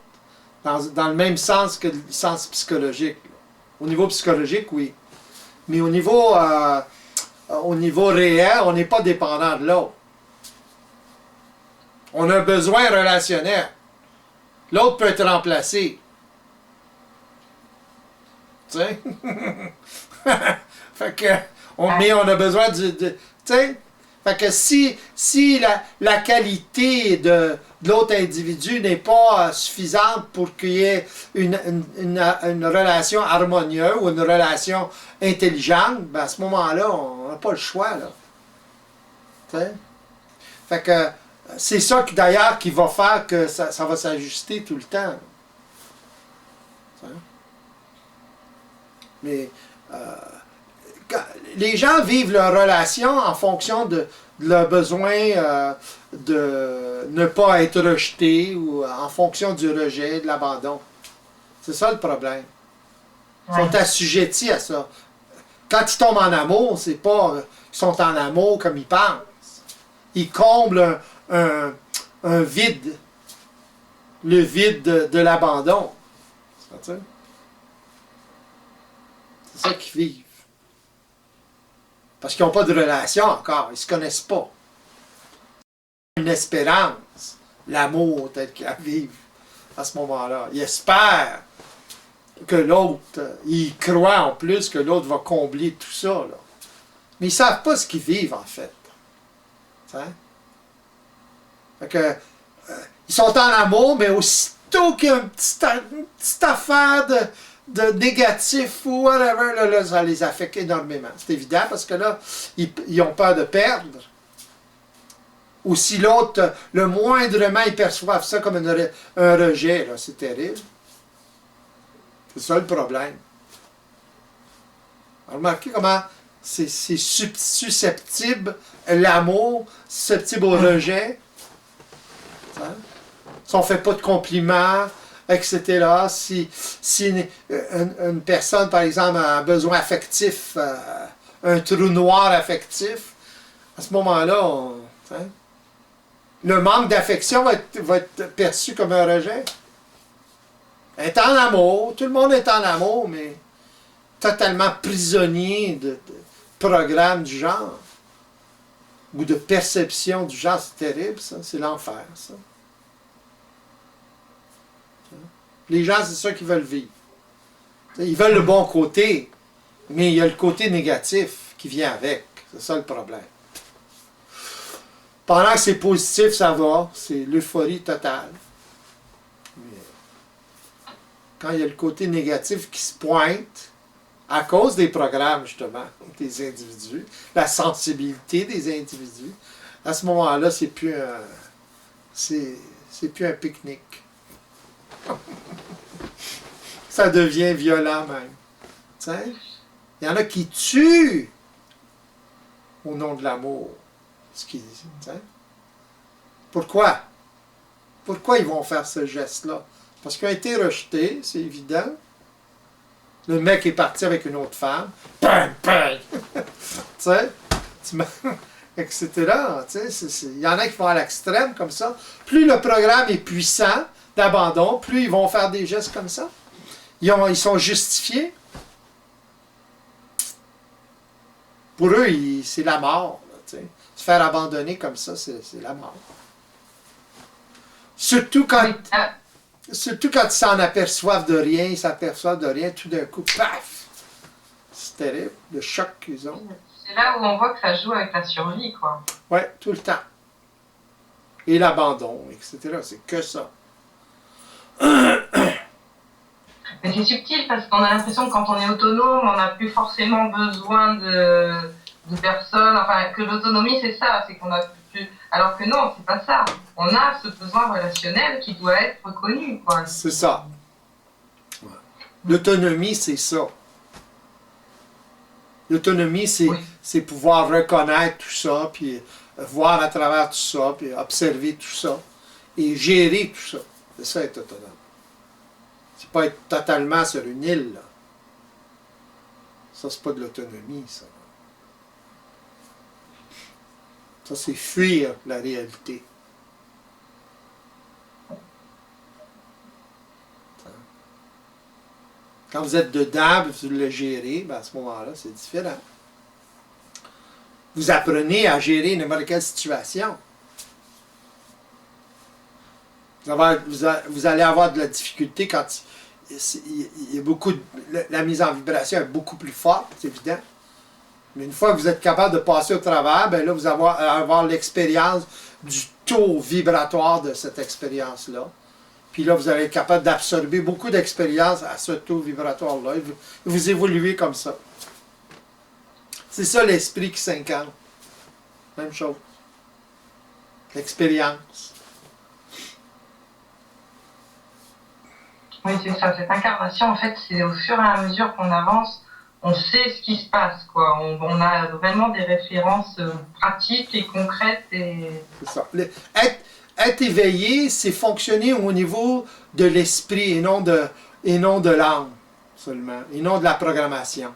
dans le même sens que le sens psychologique. Au niveau psychologique, oui. Mais au niveau réel, on n'est pas dépendant de l'autre. On a un besoin relationnel. L'autre peut être remplacé. Tu sais? Fait que, mais on a besoin tu sais? Fait que si la qualité de l'autre individu n'est pas suffisante pour qu'il y ait une relation harmonieuse ou une relation intelligente, ben à ce moment-là, on n'a pas le choix, là. Tu sais? Fait que c'est ça qui, d'ailleurs, qui va faire que ça va s'ajuster tout le temps. Tu sais? Mais les gens vivent leur relation en fonction de leur besoin de ne pas être rejeté ou en fonction du rejet, de l'abandon. C'est ça le problème. Ils sont assujettis à ça. Quand ils tombent en amour, c'est pas qu'ils sont en amour comme ils pensent. Ils comblent un vide. Le vide de l'abandon. C'est ça qu'ils vivent. Parce qu'ils n'ont pas de relation encore. Ils ne se connaissent pas. Une espérance. L'amour tel qu'ils vivent à ce moment-là. Ils espèrent que l'autre, ils croient en plus que l'autre va combler tout ça. Là. Mais ils ne savent pas ce qu'ils vivent en fait. Fait que, ils sont en amour, mais aussitôt qu'il y a une petite affaire de négatif ou whatever, là, ça les affecte énormément. C'est évident parce que là, ils ont peur de perdre. Ou si l'autre, le moindrement, ils perçoivent ça comme un rejet, là, c'est terrible. C'est ça le problème. Remarquez comment c'est susceptible, l'amour, susceptible au rejet. Si on ne fait pas de compliments, etc. Si une personne, par exemple, a un besoin affectif, un trou noir affectif, à ce moment-là, le manque d'affection va être perçu comme un rejet. Est en amour, tout le monde est en amour, mais totalement prisonnier de programmes du genre, ou de perception du genre, c'est terrible, ça, c'est l'enfer, ça. Les gens, c'est ça qu'ils veulent vivre. Ils veulent le bon côté, mais il y a le côté négatif qui vient avec. C'est ça le problème. Pendant que c'est positif, ça va, c'est l'euphorie totale. Mais quand il y a le côté négatif qui se pointe, à cause des programmes, justement, des individus, la sensibilité des individus, à ce moment-là, c'est plus un pique-nique. Ça devient violent même. T'sais? Il y en a qui tuent au nom de l'amour. Pourquoi? Pourquoi ils vont faire ce geste-là? Parce qu'ils ont été rejetés, c'est évident. Le mec est parti avec une autre femme. Bang, bang! Tu sais? Etc. Il y en a qui vont à l'extrême comme ça. Plus le programme est puissant d'abandon, plus ils vont faire des gestes comme ça. Ils sont justifiés. Pour eux, c'est la mort. Là, se faire abandonner comme ça, c'est la mort. Surtout quand ils s'en aperçoivent de rien, ils s'aperçoivent de rien, tout d'un coup, paf! C'est terrible, le choc qu'ils ont. C'est là où on voit que ça joue avec la survie, quoi. Oui, tout le temps. Et l'abandon, etc. C'est que ça. Mais c'est subtil parce qu'on a l'impression que quand on est autonome, on n'a plus forcément besoin de personnes. Enfin, que l'autonomie, c'est ça, c'est qu'on a plus. Alors que non, c'est pas ça. On a ce besoin relationnel qui doit être reconnu, quoi. C'est ça. Ouais. L'autonomie, c'est ça. L'autonomie, c'est pouvoir reconnaître tout ça, puis voir à travers tout ça, puis observer tout ça, et gérer tout ça. C'est ça, être autonome. C'est pas être totalement sur une île, là. Ça, c'est pas de l'autonomie, ça. Ça, c'est fuir la réalité. Quand vous êtes dedans, vous le gérez, ben à ce moment-là, c'est différent. Vous apprenez à gérer n'importe quelle situation. Vous allez avoir de la difficulté quand il y a beaucoup la mise en vibration est beaucoup plus forte, c'est évident. Mais une fois que vous êtes capable de passer au travers, ben là, vous allez avoir l'expérience du taux vibratoire de cette expérience-là. Puis là, vous allez être capable d'absorber beaucoup d'expérience à ce taux vibratoire-là. Vous évoluez comme ça. C'est ça l'esprit qui s'incarne. Même chose. L'expérience. Oui, c'est ça. Cette incarnation, en fait, c'est au fur et à mesure qu'on avance, on sait ce qui se passe, quoi. On a vraiment des références pratiques et concrètes. C'est ça. Être éveillé, c'est fonctionner au niveau de l'esprit et non de l'âme seulement, et non de la programmation.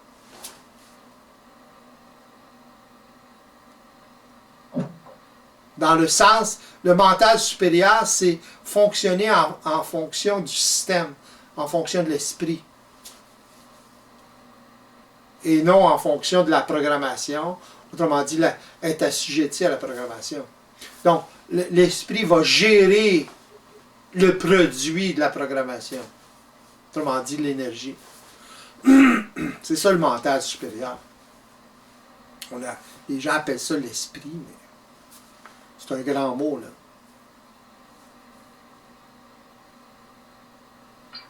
Dans le sens, le mental supérieur, c'est fonctionner en fonction du système, en fonction de l'esprit. Et non en fonction de la programmation. Autrement dit, être assujetti à la programmation. Donc, l'esprit va gérer le produit de la programmation. Autrement dit, l'énergie. C'est ça le mental supérieur. Les gens appellent ça l'esprit, mais c'est un grand mot, là.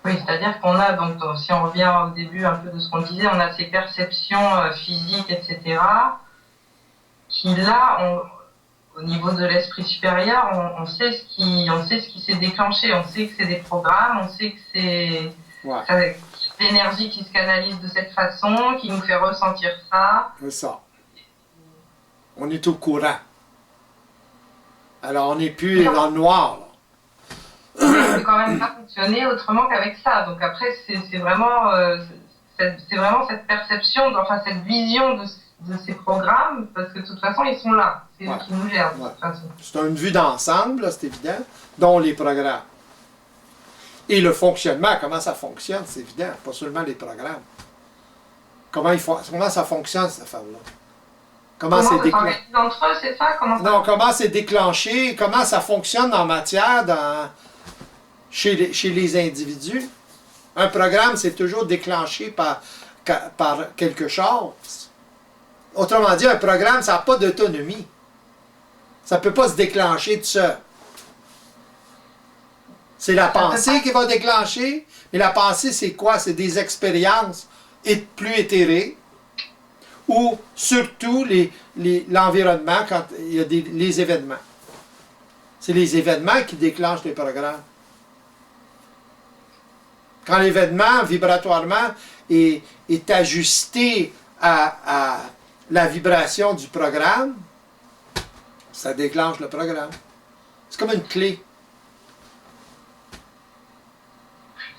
Oui, c'est-à-dire qu'on a, donc, si on revient au début un peu de ce qu'on disait, on a ces perceptions physiques, etc., qui là, au niveau de l'esprit supérieur, on sait ce qui s'est déclenché, on sait que c'est des programmes, on sait que c'est l'énergie qui se canalise de cette façon, qui nous fait ressentir ça. C'est ça. On est au courant. Alors, on n'est plus dans le noir, là. On ne peut quand même pas fonctionner autrement qu'avec ça. Donc après, c'est vraiment cette perception, enfin cette vision de ces programmes, parce que de toute façon, ils sont là. C'est eux qui nous gèrent, de toute façon. C'est une vue d'ensemble, c'est évident, dont les programmes. Et le fonctionnement, comment ça fonctionne, c'est évident, pas seulement les programmes. Comment ça fonctionne, cette affaire-là? Comment c'est déclenché? Entre eux, c'est ça? Comment c'est déclenché? Comment ça fonctionne en matière chez les individus? Un programme, c'est toujours déclenché par quelque chose. Autrement dit, un programme, ça n'a pas d'autonomie. Ça ne peut pas se déclencher tout seul. C'est la pensée qui va déclencher. Mais la pensée, c'est quoi? C'est des expériences plus éthérées. Ou surtout l'environnement quand il y a les événements. C'est les événements qui déclenchent les programmes. Quand l'événement, vibratoirement, est ajusté à la vibration du programme, ça déclenche le programme. C'est comme une clé.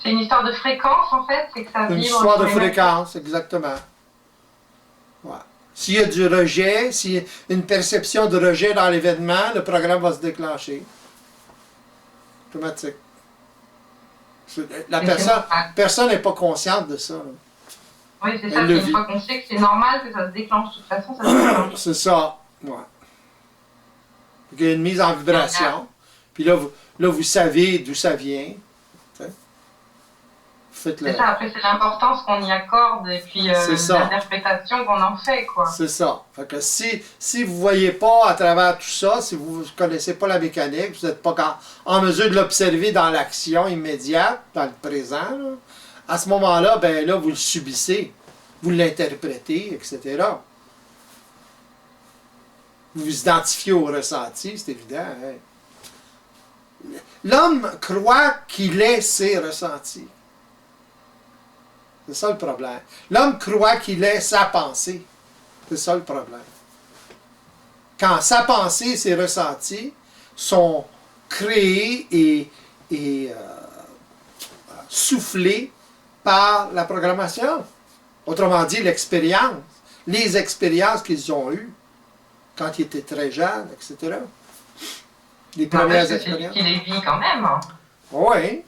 C'est une histoire de fréquence, en fait, c'est que ça vibre. Une histoire de fréquence, exactement. Ouais. S'il y a du rejet, s'il y a une perception de rejet dans l'événement, le programme va se déclencher. Automatique. La personne n'est pas consciente de ça. Là. Oui, c'est ça. Une fois qu'on sait que c'est normal, que ça se déclenche de toute façon, ça se déclenche. C'est ça. Ouais. Il y a une mise en vibration. Puis là, vous savez d'où ça vient. C'est ça, après c'est l'importance qu'on y accorde et puis l'interprétation qu'on en fait, quoi. C'est ça. Fait que si vous ne voyez pas à travers tout ça, si vous ne connaissez pas la mécanique, vous n'êtes pas en mesure de l'observer dans l'action immédiate, dans le présent, là, à ce moment-là, ben là, vous le subissez, vous l'interprétez, etc. Vous vous identifiez au ressenti, c'est évident. Hein? L'homme croit qu'il est ses ressentis. C'est ça le problème. L'homme croit qu'il est sa pensée. C'est ça le problème. Quand sa pensée et ses ressentis sont créés et soufflés par la programmation. Autrement dit, l'expérience. Les expériences qu'ils ont eues quand ils étaient très jeunes, etc. Les premières expériences. C'est lui qui les vit quand même. Oui.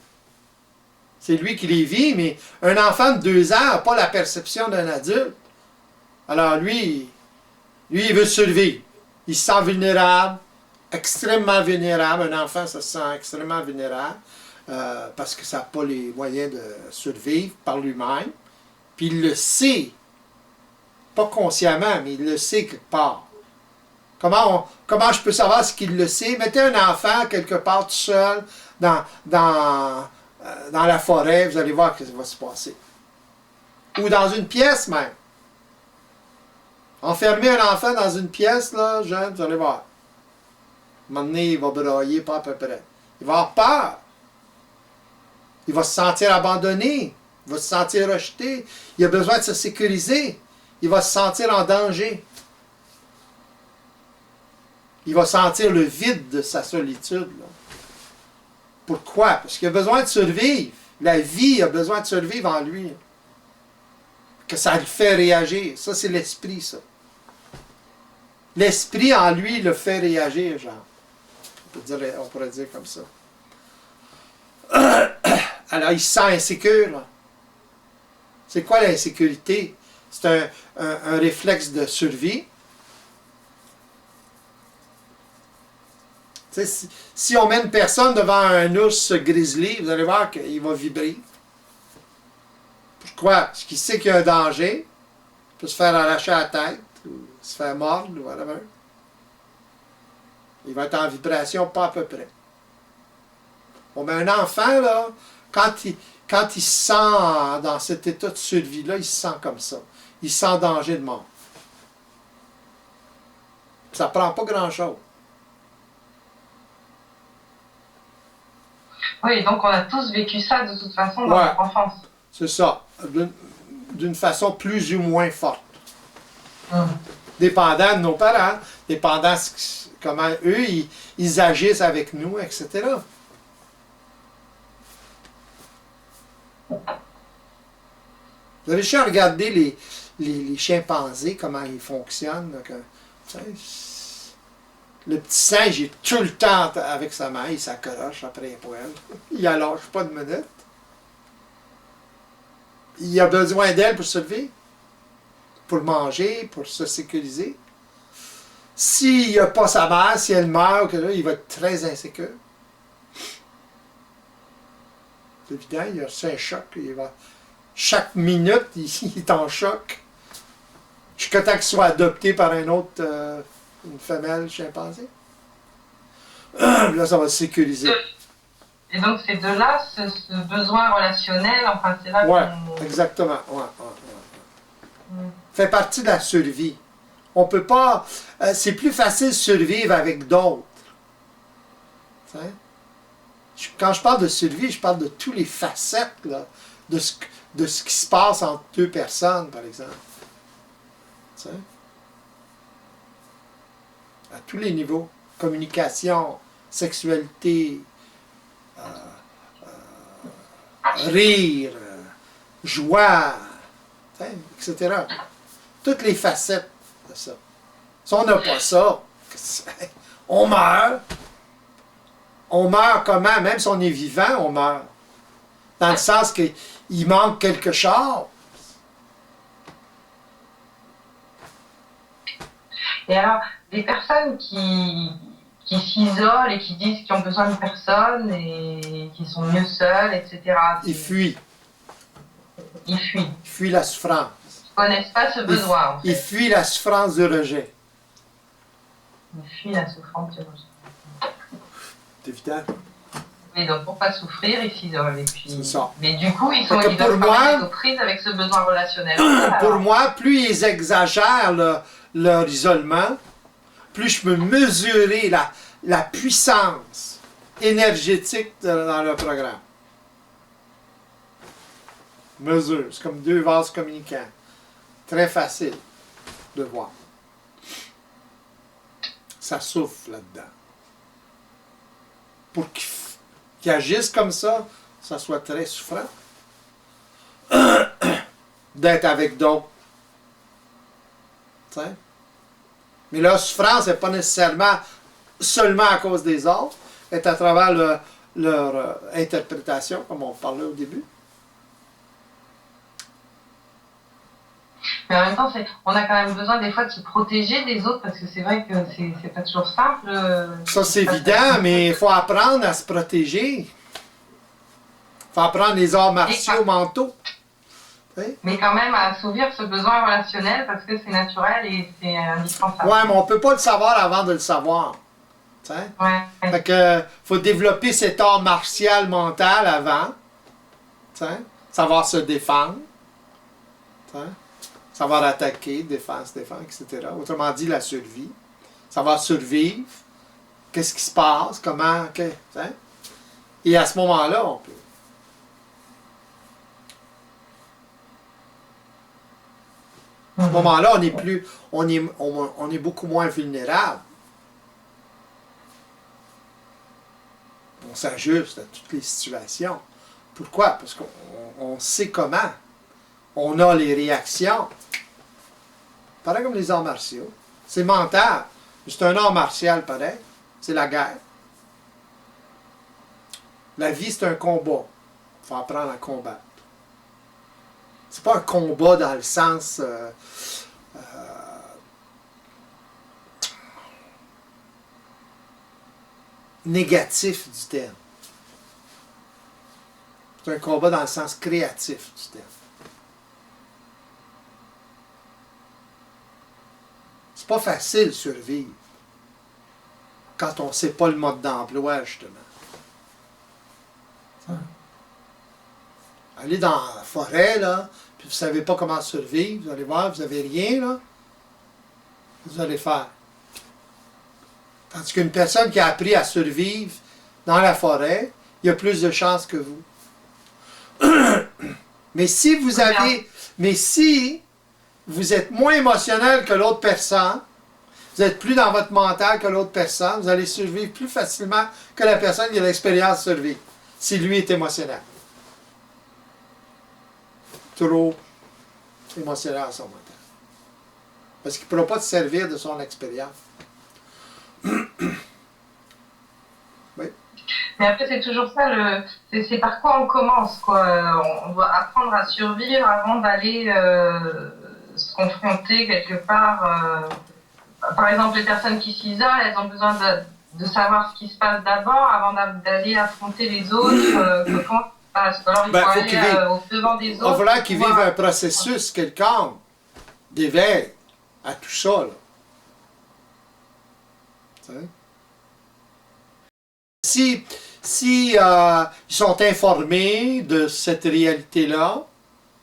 C'est lui qui les vit, mais un enfant de 2 ans n'a pas la perception d'un adulte. Alors lui, il veut survivre. Il se sent vulnérable, extrêmement vulnérable. Un enfant, ça se sent extrêmement vulnérable parce que ça n'a pas les moyens de survivre par lui-même. Puis il le sait, pas consciemment, mais il le sait quelque part. Comment je peux savoir ce qu'il le sait? Mettez un enfant quelque part tout seul dans la forêt, vous allez voir ce qui va se passer. Ou dans une pièce même. Enfermer un enfant dans une pièce, là, jeune, vous allez voir. À un moment donné, il va brailler, pas à peu près. Il va avoir peur. Il va se sentir abandonné. Il va se sentir rejeté. Il a besoin de se sécuriser. Il va se sentir en danger. Il va sentir le vide de sa solitude. Là. Pourquoi? Parce qu'il a besoin de survivre. La vie a besoin de survivre en lui. Que ça le fait réagir. Ça, c'est l'esprit, ça. L'esprit en lui le fait réagir, genre. On pourrait dire comme ça. Alors, il se sent insécure. Là. C'est quoi l'insécurité? C'est un réflexe de survie. Si on met une personne devant un ours grizzly, vous allez voir qu'il va vibrer. Pourquoi? Parce qu'il sait qu'il y a un danger. Il peut se faire arracher la tête, ou se faire mordre, ou whatever. Il va être en vibration pas à peu près. Bon, mais un enfant, là, quand il se sent dans cet état de survie-là, il se sent comme ça. Il se sent en danger de mort. Ça ne prend pas grand-chose. Oui, donc on a tous vécu ça de toute façon dans notre enfance. C'est ça. D'une façon plus ou moins forte. Dépendant de nos parents, dépendant de comment eux, ils agissent avec nous, etc. Vous avez déjà regardé les chimpanzés, comment ils fonctionnent. Là, le petit singe, il est tout le temps avec sa main, il s'accroche après les poils. Il ne lâche pas de minute. Il a besoin d'elle pour se lever, pour manger, pour se sécuriser. S'il n'a pas sa mère, si elle meurt, il va être très insécure. C'est évident, il a reçu un choc. Chaque minute, il est en choc. Jusqu'à temps qu'il soit adopté par une femelle chimpanzé. Là, ça va se sécuriser. Et donc, c'est de là, ce besoin relationnel, enfin, c'est là qu'on... exactement. Fait partie de la survie. On peut pas... c'est plus facile de survivre avec d'autres. Quand je parle de survie, je parle de toutes les facettes là, de ce qui se passe entre deux personnes, par exemple. T'sais? À tous les niveaux. Communication, sexualité, rire, joie, etc. Toutes les facettes de ça. Si on n'a pas ça, on meurt. On meurt comment? Même si on est vivant, on meurt. Dans le sens qu'il manque quelque chose. Et alors, des personnes qui s'isolent et qui disent qu'ils ont besoin de personne et qui sont mieux seuls, etc. Ils fuient. Ils fuient. Ils fuient la souffrance. Ils ne connaissent pas ce besoin. Ils fuient la souffrance du rejet. Ils fuient la souffrance du rejet. C'est évident. Et donc, pour ne pas souffrir, ils s'isolent. C'est ça. Mais du coup, ils doivent être aux prises avec ce besoin relationnel. Pour moi, plus ils exagèrent leur isolement, plus je peux mesurer la puissance énergétique dans leur programme. Mesure. C'est comme deux vases communicants. Très facile de voir. Ça souffle là-dedans. Pour qu'ils agissent comme ça soit très souffrant. D'être avec d'autres. T'sais? Mais la souffrance n'est pas nécessairement seulement à cause des autres, est à travers leur interprétation, comme on parlait au début. Mais en même temps, on a quand même besoin des fois de se protéger des autres, parce que c'est vrai que c'est pas toujours simple. Ça, c'est évident, mais il faut apprendre à se protéger. Il faut apprendre les arts martiaux mentaux. Oui? Mais quand même à assouvir ce besoin relationnel, parce que c'est naturel et c'est indispensable. Ouais, mais on ne peut pas le savoir avant de le savoir. Ouais. Fait que faut développer cet art martial mental avant. Savoir se défendre. Savoir attaquer, défendre, etc. Autrement dit, la survie. Savoir survivre. Qu'est-ce qui se passe, comment, et à ce moment-là, on peut. À ce moment-là, on est beaucoup moins vulnérable. On s'ajuste à toutes les situations. Pourquoi? Parce qu'on sait comment. On a les réactions. Pareil comme les arts martiaux. C'est mental. C'est un art martial pareil. C'est la guerre. La vie, c'est un combat. Il faut apprendre à combattre. C'est pas un combat dans le sens négatif du terme. C'est un combat dans le sens créatif du terme. C'est pas facile de survivre quand on ne sait pas le mode d'emploi, justement. Allez dans la forêt, là, puis vous ne savez pas comment survivre, vous allez voir, vous n'avez rien, là, vous allez faire. Tandis qu'une personne qui a appris à survivre dans la forêt, il a plus de chances que vous. Mais si vous êtes moins émotionnel que l'autre personne, vous êtes plus dans votre mental que l'autre personne, vous allez survivre plus facilement que la personne qui a l'expérience de survivre, si lui est émotionnel. Trop émotionnel à son mental. Parce qu'il ne pourra pas se servir de son expérience. Oui. Mais après, c'est toujours ça, c'est par quoi on commence, quoi. On doit apprendre à survivre avant d'aller se confronter quelque part. Par exemple, les personnes qui s'isolent, elles ont besoin de savoir ce qui se passe d'abord avant d'aller affronter les autres. Comment ça se passe. Alors, il faut aller au devant des autres. Il va falloir qu'ils vivent un processus quelconque d'éveil à tout ça, là. Si ils sont informés de cette réalité-là,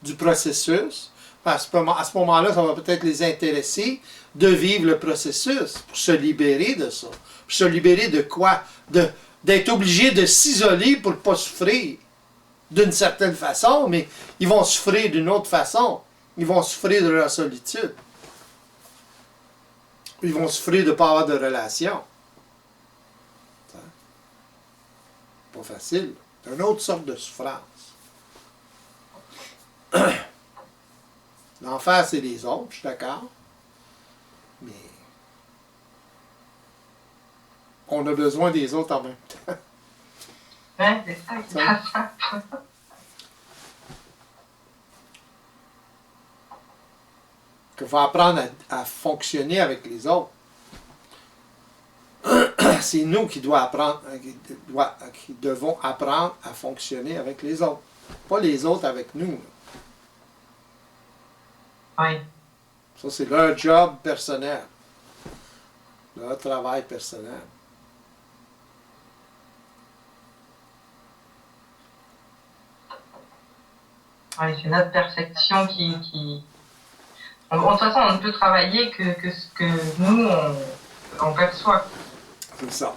du processus, à ce moment-là, ça va peut-être les intéresser de vivre le processus pour se libérer de ça. Pour se libérer de quoi? D'être obligé de s'isoler pour ne pas souffrir d'une certaine façon, mais ils vont souffrir d'une autre façon. Ils vont souffrir de leur solitude. Ils vont souffrir de ne pas avoir de relation. Pas facile. C'est une autre sorte de souffrance. L'enfer, c'est les autres, je suis d'accord. Mais on a besoin des autres en même temps. Ouais, c'est ça. Qu'il faut apprendre à fonctionner avec les autres. C'est nous qui devons apprendre à fonctionner avec les autres. Pas les autres avec nous. Oui. Ça, c'est leur job personnel. Leur travail personnel. Oui, c'est notre perception qui... De toute façon, on ne peut travailler que ce que nous, on perçoit. C'est ça.